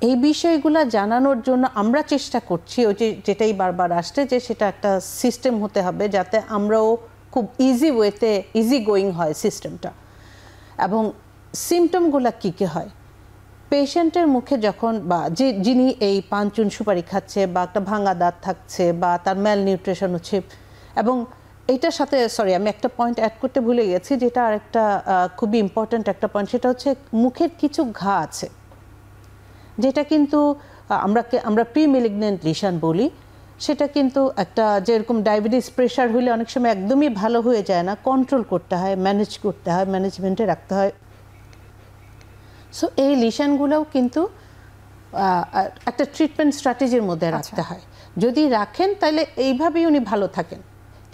এই বিষয়গুলা জানানোর জন্য আমরা চেষ্টা করছি, ওই যেটাই বারবার আসছে, যে সেটা একটা সিস্টেম হতে হবে যাতে আমরাও খুব ইজি ওয়েতে ইজি গোয়িং হয় সিস্টেমটা। এবং সিমটমগুলো কী কী হয় পেশেন্টের মুখে যখন, বা যিনি এই পান চুন সুপারি খাচ্ছে, বা একটা ভাঙা দাঁত থাকছে, বা তার ম্যাল নিউট্রিশন হচ্ছে। এবং এইটার সাথে সরি আমি একটা পয়েন্ট অ্যাড করতে ভুলে গেছি, যেটা আরেকটা খুবই ইম্পর্ট্যান্ট একটা পয়েন্ট, সেটা হচ্ছে মুখের কিছু ঘা আছে যেটা কিন্তু আমরা প্রি মেলিগন্যান্ট লিশন বলি। সেটা কিন্তু একটা, যেরকম ডায়াবেটিস প্রেশার হলে অনেক সময় একদমই ভালো হয়ে যায় না, কন্ট্রোল করতে হয়, ম্যানেজ করতে হয়, ম্যানেজমেন্টে রাখতে হয়। সো এই লিশনগুলোও কিন্তু একটা ট্রিটমেন্ট স্ট্র্যাটেজির মধ্যে রাখতে হয়। যদি রাখেন তাহলে এইভাবেই উনি ভালো থাকেন,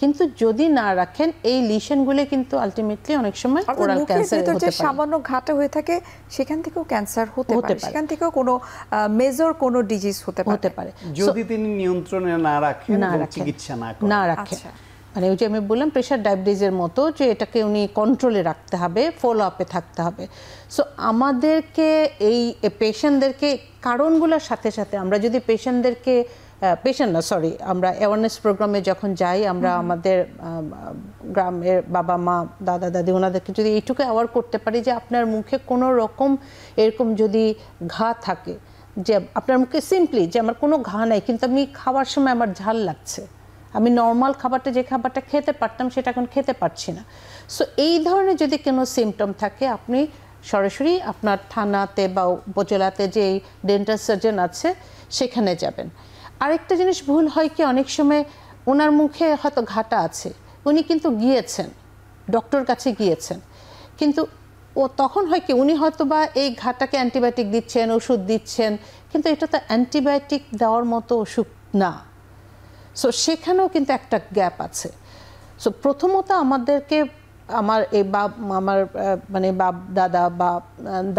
কিন্তু যদি না রাখেন এই লিশনগুলো কিন্তু আলটিমেটলি অনেক সময় ওরাল ক্যান্সার হতে পারে। সামান্য ঘাটা হয়ে থাকে সেখান থেকেও ক্যান্সার হতে পারে, সেখান থেকেও কোনো মেজর কোনো ডিজিজ হতে পারে যদি তিনি নিয়ন্ত্রণে না রাখেন, চিকিৎসা না রাখেন। মানে ওই যে আমি বললাম প্রেশার ডায়াবেটিসের মতো, যে এটাকে উনি কন্ট্রোলে রাখতে হবে, ফলো আপে থাকতে হবে। সো আমাদেরকে এই পেশেন্টদেরকে কারণগুলোর সাথে সাথে আমরা যদি আমরা অ্যাওয়ারনেস প্রোগ্রামে যখন যাই, আমরা আমাদের গ্রামের বাবা মা দাদা দাদি ওনাদেরকে যদি এইটুকু অ্যাওয়ার করতে পারি যে আপনার মুখে কোনো রকম এরকম যদি ঘা থাকে, যে আপনার মুখে সিম্পলি যে আমার কোনো ঘা নাই কিন্তু আমি খাওয়ার সময় আমার ঝাল লাগছে, আমি নর্মাল খাবারটা যে খাবারটা খেতে পারতাম সেটা এখন খেতে পারছি না। সো এই ধরনের যদি কোনো সিমটম থাকে, আপনি সরাসরি আপনার থানাতে বা উপজেলাতে যে ডেন্টাল সার্জন আছে সেখানে যাবেন। আরেকটা জিনিস ভুল হয় কি, অনেক সময় ওনার মুখে হয়তো ঘাটা আছে, উনি কিন্তু গিয়েছেন ডক্টর কাছে গিয়েছেন, কিন্তু তখন হয় কি উনি হয়তো বা এই ঘাটাকে অ্যান্টিবায়োটিক দিচ্ছেন, ওষুধ দিচ্ছেন, কিন্তু এটা তো অ্যান্টিবায়োটিক দেওয়ার মতো ওষুধ না। সো সেখানেও কিন্তু একটা গ্যাপ আছে। সো প্রথমত আমাদেরকে আমার মানে বাপ দাদা বা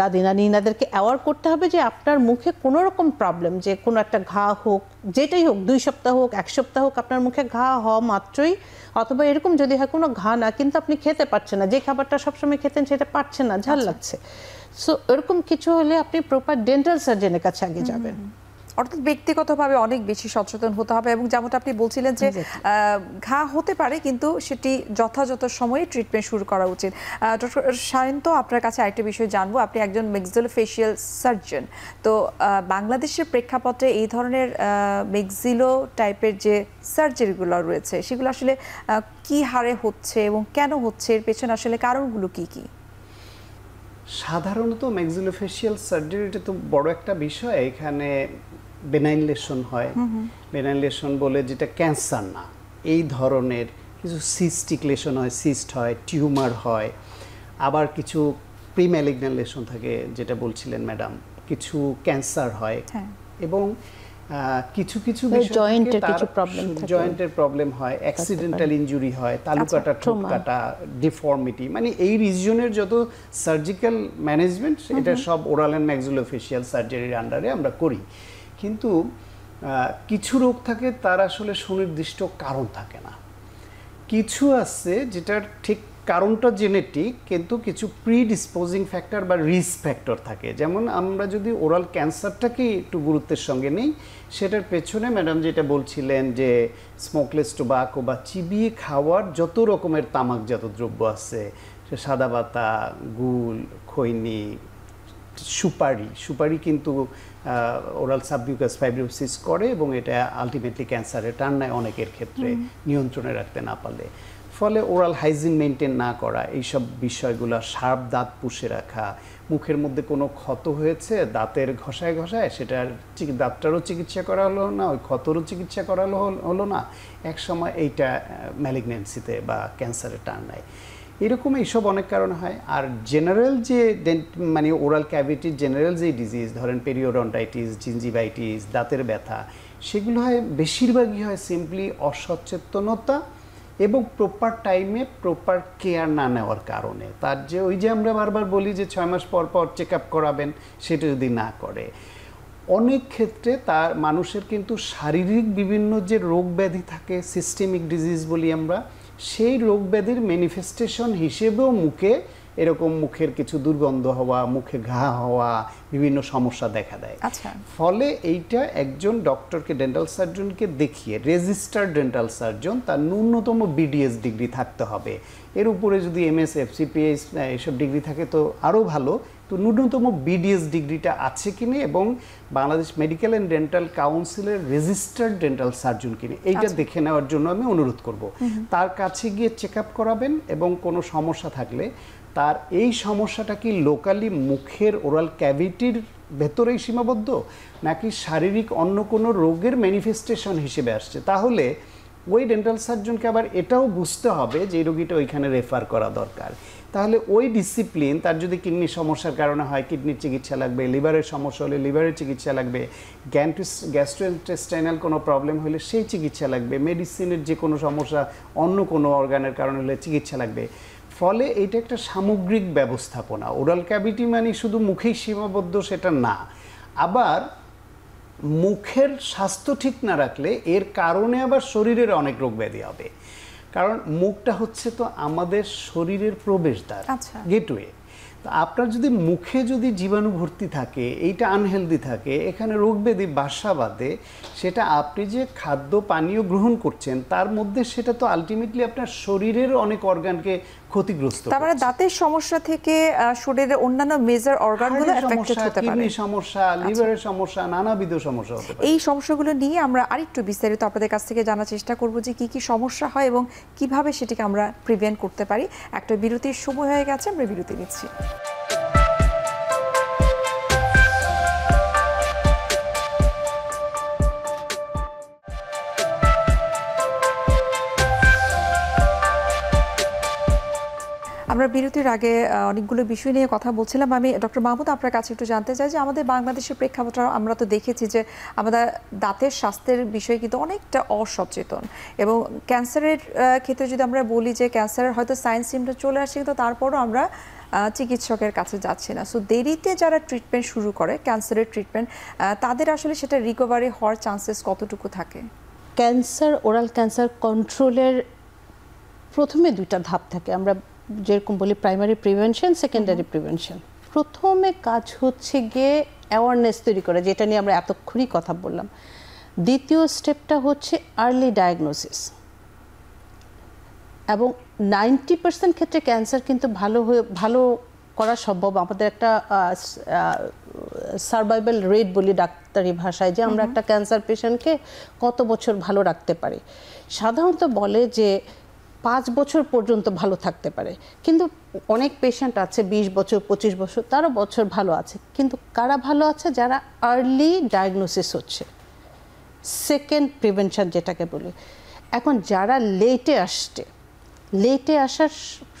দাদি নানি এনাদেরকে অ্যাওয়ার করতে হবে যে আপনার মুখে কোনো রকম প্রবলেম, যে কোনো একটা ঘা হোক, যেটাই হোক, 2 সপ্তাহ হোক, 1 সপ্তাহ হোক, আপনার মুখে ঘা হওয়া মাত্রই, অথবা এরকম যদি হয় কোনো ঘা না কিন্তু আপনি খেতে পারছেন না, যে খাবারটা সবসময় খেতেন সেটা পারছেন না, ঝাল লাগছে, সো এরকম কিছু হলে আপনি প্রপার ডেন্টাল সার্জনের কাছে আগে যাবেন। অর্থাৎ ব্যক্তিগতভাবে অনেক বেশি সচেতন হতে হবে, এবং যেমনটা আপনি বলছিলেন যে ঘা হতে পারে কিন্তু সেটি যথাযথ সময়ে ট্রিটমেন্ট শুরু করা উচিত। ডক্টর সায়ন্ত, আপনার কাছে আরেকটা বিষয় জানবো, আপনি একজন ম্যাক্সিলোফেশিয়াল সার্জন, তো বাংলাদেশের প্রেক্ষাপটে এই ধরনের ম্যাক্সিলো টাইপের যে সার্জারিগুলো রয়েছে সেগুলো আসলে কি হারে হচ্ছে এবং কেন হচ্ছে, এর পেছনে আসলে কারণগুলো কি কি? সাধারণত ম্যাক্সিলোফেশিয়াল সার্জারিটা তো বড় একটা বিষয়। এখানে বেনাইন লেশন হয়, বেনাইন লেশন বলে যেটা ক্যান্সার না, এই ধরনের কিছু সিস্টিক লেশন হয়, সিস্ট হয়, টিউমার হয়, আবার কিছু প্রিম্যালিগন্যান্ট লেশন থাকে যেটা বলছিলেন ম্যাডাম, কিছু ক্যান্সার হয়, এবং কিছু কিছু জয়েন্টের প্রবলেম হয়, অ্যাক্সিডেন্টাল ইনজুরি হয়, তালু কাটা, ঠোঁট কাটা, ডিফর্মিটি, মানে এই রিজিয়নের যত সার্জিক্যাল ম্যানেজমেন্ট এটা সব ওরাল অ্যান্ড ম্যাক্সিলোফেশিয়াল সার্জারির আন্ডারে আমরা করি। কিন্তু কিছু রোগ থাকে তার আসলে সুনির্দিষ্ট কারণ থাকে না, কিছু আছে যেটার ঠিক কারণটা জেনেটিক, কিন্তু কিছু প্রিডিসপোজিং ফ্যাক্টর বা রিস্ক ফ্যাক্টর থাকে। যেমন আমরা যদি ওরাল ক্যান্সারটাকে একটু গুরুত্বের সঙ্গে নিই, সেটার পেছনে ম্যাডাম যেটা বলছিলেন যে স্মোকলেস টোবাকো বা চিবিয়ে খাওয়ার যত রকমের তামাকজাত দ্রব্য আছে, সাদা পাতা, গুল, খৈনি, সুপারি কিন্তু ওরাল সাবমিউকাস ফাইব্রোসিস করে, এবং এটা আলটিমেটলি ক্যান্সারে টার্ন নেয় অনেকের ক্ষেত্রে নিয়ন্ত্রণে রাখতে না পারলে। ফলে ওরাল হাইজিন মেনটেন না করা, এইসব বিষয়গুলো, শার্প দাঁত পুষে রাখা, মুখের মধ্যে কোনো ক্ষত হয়েছে দাঁতের ঘষায় সেটার দাঁতটারও চিকিৎসা করা হলো না, ওই ক্ষতরও চিকিৎসা করা হলো না, এক সময় এইটা ম্যালিগন্যান্সিতে বা ক্যান্সারে টার্ন নেয়। এরকম এইসব অনেক কারণ হয়। আর জেনারেল যে মানে ওরাল ক্যাভিটির জেনারেল যে ডিজিজ, ধরেন পেরিওডন্টাইটিস, জিঞ্জিভাইটিস, দাঁতের ব্যথা, সেগুলো হয় বেশিরভাগই হয় সিম্পলি অসচেতনতা এবং প্রপার টাইমে প্রপার কেয়ার না নেওয়ার কারণে তার যে ওই যে আমরা বারবার বলি যে 6 মাস পর পর চেক আপ করাবেন, সেটা যদি না করে, অনেক ক্ষেত্রে তার মানুষের কিন্তু শারীরিক বিভিন্ন যে রোগ ব্যাধি থাকে, সিস্টেমিক ডিজিজ বলি আমরা, সেই রোগ ব্যাধির ম্যানিফেস্টেশন হিসেবেও মুখে এরকম মুখের কিছু দুর্গন্ধ হওয়া, মুখে ঘা হওয়া, বিভিন্ন সমস্যা দেখা দেয়। আচ্ছা। ফলে এইটা একজন ডক্টরকে, ডেন্টাল সার্জনকে দেখিয়ে, রেজিস্টার্ড ডেন্টাল সার্জন, তার ন্যূনতম বিডিএস ডিগ্রি থাকতে হবে। এর উপরে যদি এমএস, এফসিপিএস এইসব ডিগ্রি থাকে তো আরও ভালো। তো ন্যূনতম বিডিএস ডিগ্রিটা আছে কিনা এবং বাংলাদেশ মেডিকেল অ্যান্ড ডেন্টাল কাউন্সিলের রেজিস্টার্ড ডেন্টাল সার্জন কিনে এইটা দেখে নেওয়ার জন্য আমি অনুরোধ করব। তার কাছে গিয়ে চেক আপ করাবেন এবং কোনো সমস্যা থাকলে তার এই সমস্যাটা কি লোকালি মুখের ওরাল ক্যাভিটির ভেতরেই সীমাবদ্ধ নাকি শারীরিক অন্য কোনো রোগের ম্যানিফেস্টেশন হিসেবে আসছে, তাহলে ওই ডেন্টাল সার্জনকে আবার এটাও বুঝতে হবে যে এই রোগীটা ওইখানে রেফার করা দরকার। তাহলে ওই ডিসিপ্লিন, তার যদি কিডনির সমস্যার কারণে হয় কিডনির চিকিৎসা লাগবে, লিভারের সমস্যা হলে লিভারের চিকিৎসা লাগবে, গ্যাস্ট্রোইন্টেস্টাইনাল কোনো প্রবলেম হলে সেই চিকিৎসা লাগবে, মেডিসিনের যে কোনো সমস্যা অন্য কোনো অর্গানের কারণে হলে চিকিৎসা লাগবে। ফলে এটা একটা সামগ্রিক ব্যবস্থাপনা। ওরাল ক্যাভিটি মানে শুধু মুখেই সীমাবদ্ধ সেটা না, আবার মুখের স্বাস্থ্য ঠিক না রাখলে এর কারণে আবার শরীরের অনেক রোগ ব্যাধি হবে। কারণ মুখটা হচ্ছে তো আমাদের শরীরের প্রবেশদ্বার, গেটওয়ে। তো আপনার যদি মুখে যদি জীবাণু ভর্তি থাকে, এইটা আনহেলদি থাকে, এখানে রোগ ব্যাধি বাসা বাঁধে, সেটা আপনি যে খাদ্য পানীয় গ্রহণ করছেন তার মধ্যে সেটা তো আলটিমেটলি আপনার শরীরের অনেক অর্গানকে ক্ষতিগ্রস্ত করছে। তার মানে দাঁতের সমস্যা থেকে শরীরের অন্যান্য মেজর অর্গানগুলো এফেক্টেড হতে পারে, কিডনির সমস্যা, লিভারের সমস্যা, নানাবিধ সমস্যা হতে পারে। এই সমস্যাগুলো নিয়ে আমরা আরেকটু বিস্তারিত আপনাদের কাছ থেকে জানার চেষ্টা করব যে কি কি সমস্যা হয় এবং কিভাবে সেটাকে আমরা প্রিভেন্ট করতে পারি। একটা বিরতির সময় হয়ে গেছে, আমরা বিরতি নিচ্ছি। আমরা বিরতির আগে অনেকগুলো বিষয় নিয়ে কথা বলছিলাম। আমি ডক্টর মাহমুদ আপনার কাছে একটু জানতে চাই যে আমাদের বাংলাদেশের প্রেক্ষাপটে আমরা তো দেখেছি যে আমাদের দাঁতের স্বাস্থ্যের বিষয়ে কিন্তু অনেকটা অসচেতন, এবং ক্যান্সারের ক্ষেত্রে যদি আমরা বলি যে ক্যান্সারের হয়তো সাইন সিমটম চলে আসছে কিন্তু তারপরও আমরা চিকিৎসকের কাছে যাচ্ছি না। সো দেরিতে যারা ট্রিটমেন্ট শুরু করে ক্যান্সারের ট্রিটমেন্ট, তাদের আসলে সেটা রিকভারি হওয়ার চান্সেস কতটুকু থাকে? ক্যান্সার, ওরাল ক্যান্সার কন্ট্রোলের প্রথমে দুইটা ধাপ থাকে। আমরা যেরকম বলি প্রাইমারি প্রিভেনশন, সেকেন্ডারি প্রিভেনশন। প্রথমে কাজ হচ্ছে গিয়ে অ্যাওয়ারনেস তৈরি করা, যেটা নিয়ে আমরা এতক্ষণই কথা বললাম। দ্বিতীয় স্টেপটা হচ্ছে আর্লি ডায়াগনোসিস, এবং 90% ক্ষেত্রে ক্যান্সার কিন্তু ভালো করা সম্ভব। আমাদের একটা সার্ভাইভাল রেট বলি ডাক্তারি ভাষায়, যে আমরা একটা ক্যান্সার পেশেন্টকে কত বছর ভালো রাখতে পারি। সাধারণত বলে যে 5 বছর পর্যন্ত ভালো থাকতে পারে, কিন্তু অনেক পেশেন্ট আছে 20 বছর 25 বছর, তারও বছর ভালো আছে। কিন্তু কারা ভালো আছে? যারা আর্লি ডায়াগনোসিস হচ্ছে, সেকেন্ড প্রিভেনশন যেটাকে বলি। এখন যারা লেটে আসার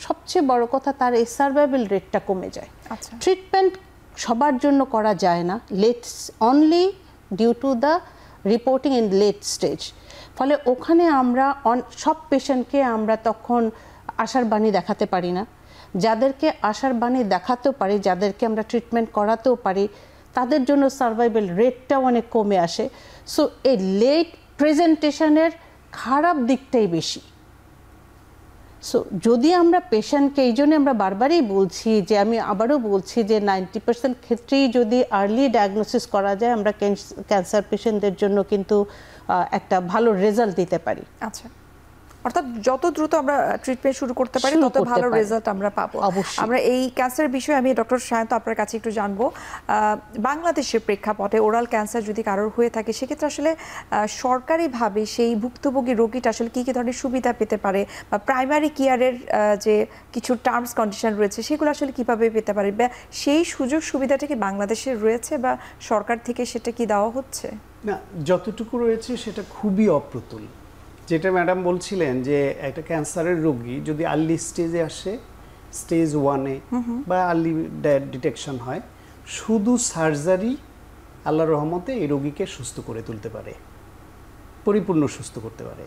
সবচেয়ে বড় কথা, তার এই সার্ভাইভাল রেটটা কমে যায়। ট্রিটমেন্ট সবার জন্য করা যায় না, only due to the reporting in late stage. ফলে ওখানে আমরা সব পেশেন্টকে আমরা তখন আশার বাণী দেখাতে পারি না। যাদেরকে আশার বাণী দেখাতেও পারি, যাদেরকে আমরা ট্রিটমেন্ট করাতেও পারি, তাদের জন্য সার্ভাইভাল রেটটাও অনেক কমে আসে। সো এই লেট প্রেজেন্টেশনের খারাপ দিকটাই বেশি। সো যদি আমরা পেশেন্টকে, এই জন্য আমরা বারবারই বলছি, যে আমি আবারও বলছি যে 90% ক্ষেত্রেই যদি আর্লি ডায়াগনোসিস করা যায়, আমরা ক্যান্সার পেশেন্টদের জন্য কিন্তু একটা ভালো রেজাল্ট দিতে পারি। আচ্ছা, অর্থাৎ যত দ্রুত আমরা ট্রিটমেন্ট শুরু করতে পারি তত ভালো রেজাল্ট আমরা পাবো। আমরা এই ক্যান্সার বিষয়ে আমি ডক্টর সায়ন্ত আপনার কাছে একটু জানবো, বাংলাদেশের প্রেক্ষাপটে ওরাল ক্যান্সার যদি কারোর হয়ে থাকে সেক্ষেত্রে আসলে সরকারিভাবে সেই ভুক্তভোগী রোগীটা আসলে কী কী ধরনের সুবিধা পেতে পারে, বা প্রাইমারি কেয়ারের যে কিছু টার্মস কন্ডিশন রয়েছে সেগুলো আসলে কীভাবে পেতে পারে, বা সেই সুযোগ সুবিধাটা কি বাংলাদেশে রয়েছে বা সরকার থেকে সেটা কি দেওয়া হচ্ছে? না, যতটুকু রয়েছে সেটা খুবই অপ্রতুল। যেটা ম্যাডাম বলছিলেন যে একটা ক্যান্সারের রোগী যদি আর্লি স্টেজে আসে, স্টেজ 1-এ বা আর্লি ডিটেকশন হয়, শুধু সার্জারি আল্লাহর রহমতে এই রোগীকে সুস্থ করে তুলতে পারে, পরিপূর্ণ সুস্থ করতে পারে।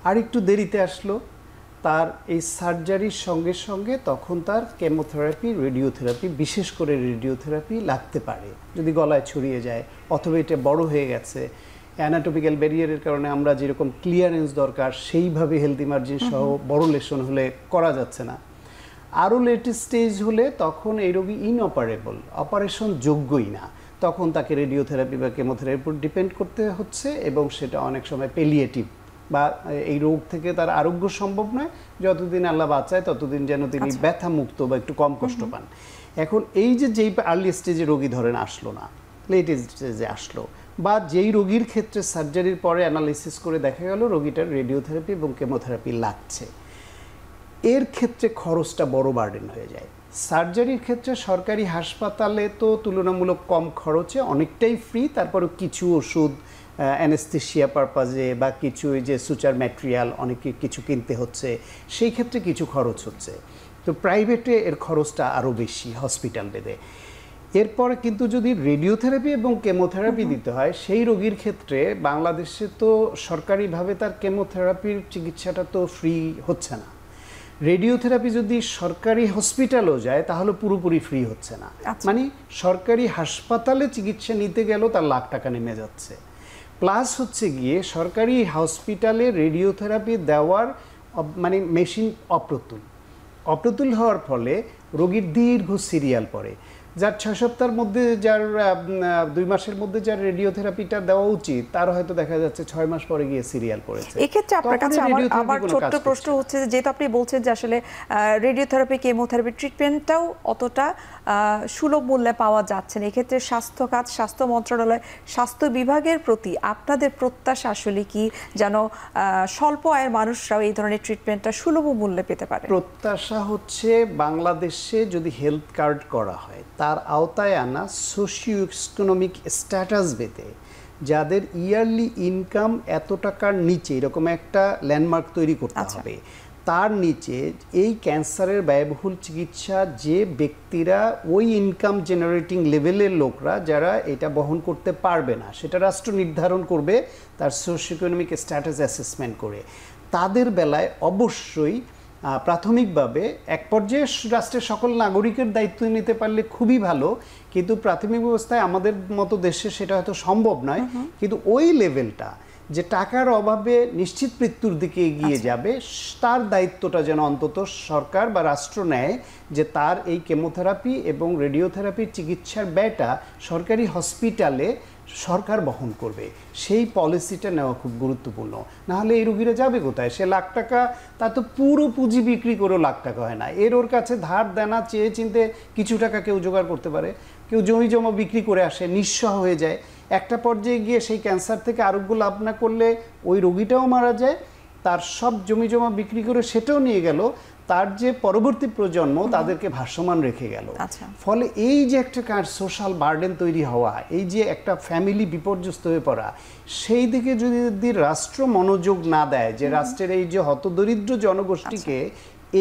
আর একটু দেরিতে আসলো তার এই সার্জারির সঙ্গে সঙ্গে তখন তার কেমোথেরাপি, রেডিওথেরাপি, বিশেষ করে রেডিওথেরাপি লাগতে পারে যদি গলায় ছড়িয়ে যায় অথবা এটা বড় হয়ে গেছে। অ্যানাটমিক্যাল ব্যারিয়ারের কারণে আমরা যেরকম ক্লিয়ারেন্স দরকার সেইভাবে হেলথ ইমার্জেন্সি সহ বড় লেশন হলে করা যাচ্ছে না। আরও লেটেস্ট স্টেজ হলে তখন এই রোগী ইনঅপারেবল, অপারেশন যোগ্যই না, তখন তাকে রেডিওথেরাপি বা কেমোথেরাপির উপর ডিপেন্ড করতে হচ্ছে এবং সেটা অনেক সময় পেলিয়েটিভ বা এই রোগ থেকে তার আরোগ্য সম্ভব নয়, যতদিন আল্লাহ বাঁচায় ততদিন যেন তিনি ব্যথা মুক্ত বা একটু কম কষ্ট পান। এখন এই যেই আর্লি স্টেজে রোগী ধরেন আসলো না, লেট স্টেজে আসলো, বা যেই রোগীর ক্ষেত্রে সার্জারির পরে অ্যানালিসিস করে দেখা গেল রোগীটার রেডিওথেরাপি এবং কেমোথেরাপি লাগছে, এর ক্ষেত্রে খরচটা বড় বার্ডেন হয়ে যায়। সার্জারির ক্ষেত্রে সরকারি হাসপাতালে তো তুলনামূলক কম খরচে অনেকটাই ফ্রি, তারপরেও কিছু ওষুধ অ্যানেস্থেশিয়া পারপাজে বা কিছু যে সুচার ম্যাটেরিয়াল অনেকে কিছু কিনতে হচ্ছে, সেই ক্ষেত্রে কিছু খরচ হচ্ছে। তো প্রাইভেটে এর খরচটা আরও বেশি হসপিটাল বেদে। এরপর কিন্তু যদি রেডিওথেরাপি এবং কেমোথেরাপি দিতে হয় সেই রোগীর ক্ষেত্রে বাংলাদেশে তো সরকারিভাবে তার কেমোথেরাপির চিকিৎসাটা তো ফ্রি হচ্ছে না। রেডিওথেরাপি যদি সরকারি হসপিটালও যায় তাহলে পুরোপুরি ফ্রি হচ্ছে না, মানে সরকারি হাসপাতালে চিকিৎসা নিতে গেলেও তার লাখ টাকা নেমে যাচ্ছে। প্লাস হচ্ছে গিয়ে সরকারি হসপিটালে রেডিওথেরাপি দেওয়ার মানে মেশিন অপ্রতুল হওয়ার ফলে রোগীর দীর্ঘ সিরিয়াল পড়ে। যার 6 সপ্তাহের মধ্যে, যার 2 মাসের মধ্যে যার রেডিওথেরাপিটা দেওয়া উচিত তার হয়তো দেখা যাচ্ছে 6 মাস পরে গিয়ে সিরিয়াল পড়েছে। এক্ষেত্রে আপনার কাছে আমার ছোট্ট প্রশ্ন হচ্ছে, যেহেতু আপনি বলছেন যে আসলে রেডিওথেরাপি, কেমোথেরাপি ট্রিটমেন্টটাও অতটা সুলভ মূল্যে পাওয়া যাচ্ছে না, এক্ষেত্রে স্বাস্থ্য খাত, স্বাস্থ্য মন্ত্রণালয়, স্বাস্থ্য বিভাগের প্রতি আপনাদের প্রত্যাশা আসলে কি, যেন স্বল্প আয়ের মানুষরাও এই ধরনের ট্রিটমেন্টটা সুলভ মূল্যে পেতে পারে? প্রত্যাশা হচ্ছে বাংলাদেশে যদি হেলথ কার্ড করা হয় তার আওতায় আনা সোশিও ইকোনমিক স্ট্যাটাস বেদে যাদের ইয়ারলি ইনকাম এত টাকার নিচে, এরকম একটা ল্যান্ডমার্ক তৈরি করতে হবে। তার নিচে এই ক্যান্সারের ব্যয়বহুল চিকিৎসা যে ব্যক্তিরা ওই ইনকাম জেনারেটিং লেভেলের লোকরা যারা এটা বহন করতে পারবে না, সেটা রাষ্ট্র নির্ধারণ করবে তার সোশিও ইকোনমিক স্ট্যাটাস অ্যাসেসমেন্ট করে। তাদের বেলায় অবশ্যই প্রাথমিকভাবে এক পর্যায়ে রাষ্ট্রের সকল নাগরিকের দায়িত্ব নিতে পারলে খুবই ভালো, কিন্তু প্রাথমিক অবস্থায় আমাদের মতো দেশে সেটা হয়তো সম্ভব নয়। কিন্তু ওই লেভেলটা যে টাকার অভাবে নিশ্চিত মৃত্যুর দিকে এগিয়ে যাবে, তার দায়িত্বটা যেন অন্তত সরকার বা রাষ্ট্র নেয়, যে তার এই কেমোথেরাপি এবং রেডিওথেরাপির চিকিৎসার ব্যয়টা সরকারি হসপিটালে সরকার বহন করবে। সেই পলিসিটা নেওয়া খুব গুরুত্বপূর্ণ। নাহলে এই রোগীরা যাবে কোথায়? সে লাখ টাকা, তা তো পুরো পুঁজি বিক্রি করেও লাখ টাকা হয় না। ওর কাছে ধার দেনা চেয়ে চিনতে কিছু টাকা কেউ জোগাড় করতে পারে, কেউ জমি জমা বিক্রি করে আসে, নিঃস্ব হয়ে যায়। একটা পর্যায়ে গিয়ে সেই ক্যান্সার থেকে আরোগ্য লাভ না করলে ওই রোগীটাও মারা যায়, তার সব জমি জমা বিক্রি করে সেটাও নিয়ে গেল, তার যে পরবর্তী প্রজন্ম তাদেরকে ভাসমান রেখে গেল। ফলে এই যে একটা সোশ্যাল বার্ডেন তৈরি হওয়া, এই যে একটা ফ্যামিলি বিপর্যস্ত হয়ে পড়া, সেই দিকে যদি রাষ্ট্র মনোযোগ না দেয়, যে রাষ্ট্রের এই যে হতদরিদ্র জনগোষ্ঠীকে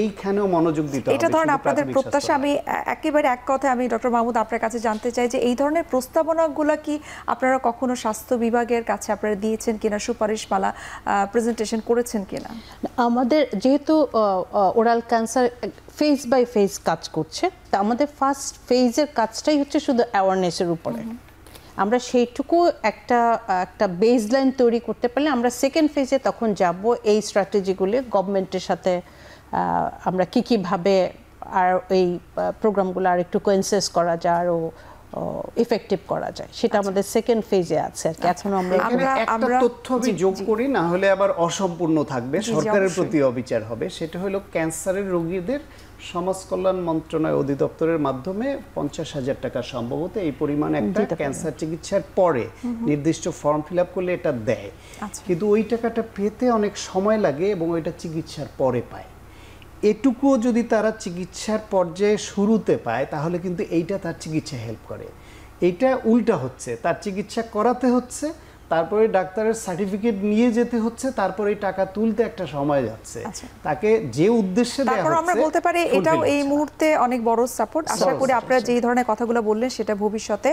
এইখানেও মনোযোগ দিতে হবে। এটা ধরেন আপনাদের প্রত্যাশা, আমি একেবারে এক কথা আমি ডক্টর মাহমুদ আপনার কাছে জানতে চাই যে এই ধরনের প্রস্তাবনাগুলো কি আপনারা কখনো স্বাস্থ্য বিভাগের কাছে আপনারা দিয়েছেন কিনা, সুপারিশমালা প্রেজেন্টেশন করেছেন কিনা? আমাদের যেহেতু oral cancer phase by phase কাজ করছে, তা আমাদের ফার্স্ট ফেজের কাজটাই হচ্ছে শুধু অ্যাওয়ারনেসের উপরে। আমরা সেইটুকু একটা বেসলাইন তৈরি করতে পারলে আমরা সেকেন্ড ফেজে তখন যাব এই স্ট্র্যাটেজিগুলি গভর্নমেন্টের সাথে আমরা কীভাবে আর এই প্রোগ্রামগুলো আর একটু কোয়েন্সেস করা যায়, আরও ইফেক্টিভ করা যায়, সেটা আমাদের সেকেন্ড ফেজে আছে আর কি। এখন আমরা তথ্য আমি যোগ করি, না হলে আবার অসম্পূর্ণ থাকবে, সরকারের প্রতি অবিচার হবে। সেটা হলো ক্যান্সারের রোগীদের সমাজ কল্যাণ মন্ত্রণালয় অধিদপ্তরের মাধ্যমে 50,000 টাকা সম্ভবত এই পরিমাণ একটা ক্যান্সার চিকিৎসার পরে নির্দিষ্ট ফর্ম ফিল আপ করলে এটা দেয়। কিন্তু ওই টাকাটা পেতে অনেক সময় লাগে এবং ওইটা চিকিৎসার পরে পায়। এটুকুও যদি তারা চিকিৎসার পর্যায়ে শুরুতে পায় তাহলে কিন্তু এইটা তার চিকিৎসা হেল্প করে। এইটা উল্টা হচ্ছে, তার চিকিৎসা করাতে হচ্ছে তারপরে ডাক্তারের সার্টিফিকেট নিয়ে যেতে হচ্ছে, তারপরে এই টাকা তুলতে একটা সময় যাচ্ছে। তাকে যে উদ্দেশ্যে দেয়া তারপর আমরা হচ্ছে বলতে পারি এটাও এই মুহূর্তে অনেক বড় সাপোর্ট। আশা করি আপনারা যেই ধরনের কথাগুলো বললেন সেটা ভবিষ্যতে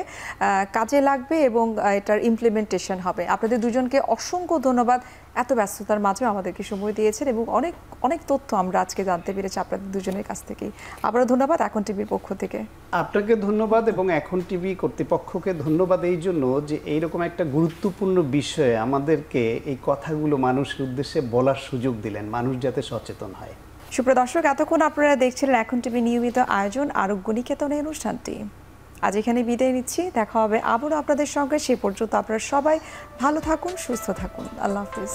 কাজে লাগবে এবং এটার ইমপ্লিমেন্টেশন হবে। আপনাদের দুজনকে অসংখ্য ধন্যবাদ, এত ব্যস্ততার মাঝেও আমাদেরকে সময় দিয়েছেন এবং অনেক অনেক তথ্য আমরা আজকে জানতে পেরেছি আপনাদের দুজনের কাছ থেকেই। আবারও ধন্যবাদ এখন টিভির পক্ষ থেকে। আপনাকে ধন্যবাদ এবং এখন টিভি কর্তৃপক্ষকে ধন্যবাদ এই জন্য যে এইরকম একটা গুরুত্বপূর্ণ বিষয়ে আমাদেরকে এই কথাগুলো মানুষের উদ্দেশ্যে বলার সুযোগ দিলেন, মানুষ যাতে সচেতন হয়। সুপ্রিয় দর্শক, এতক্ষণ আপনারা দেখছিলেন এখন টিভি নিয়মিত আয়োজন আরোগ্য নিকেতন এই অনুষ্ঠানটি। আজ এখানে বিদায় নিচ্ছি, দেখা হবে আবারও আপনাদের সঙ্গে। সে পর্যন্ত আপনারা সবাই ভালো থাকুন, সুস্থ থাকুন। আল্লাহ হাফিজ।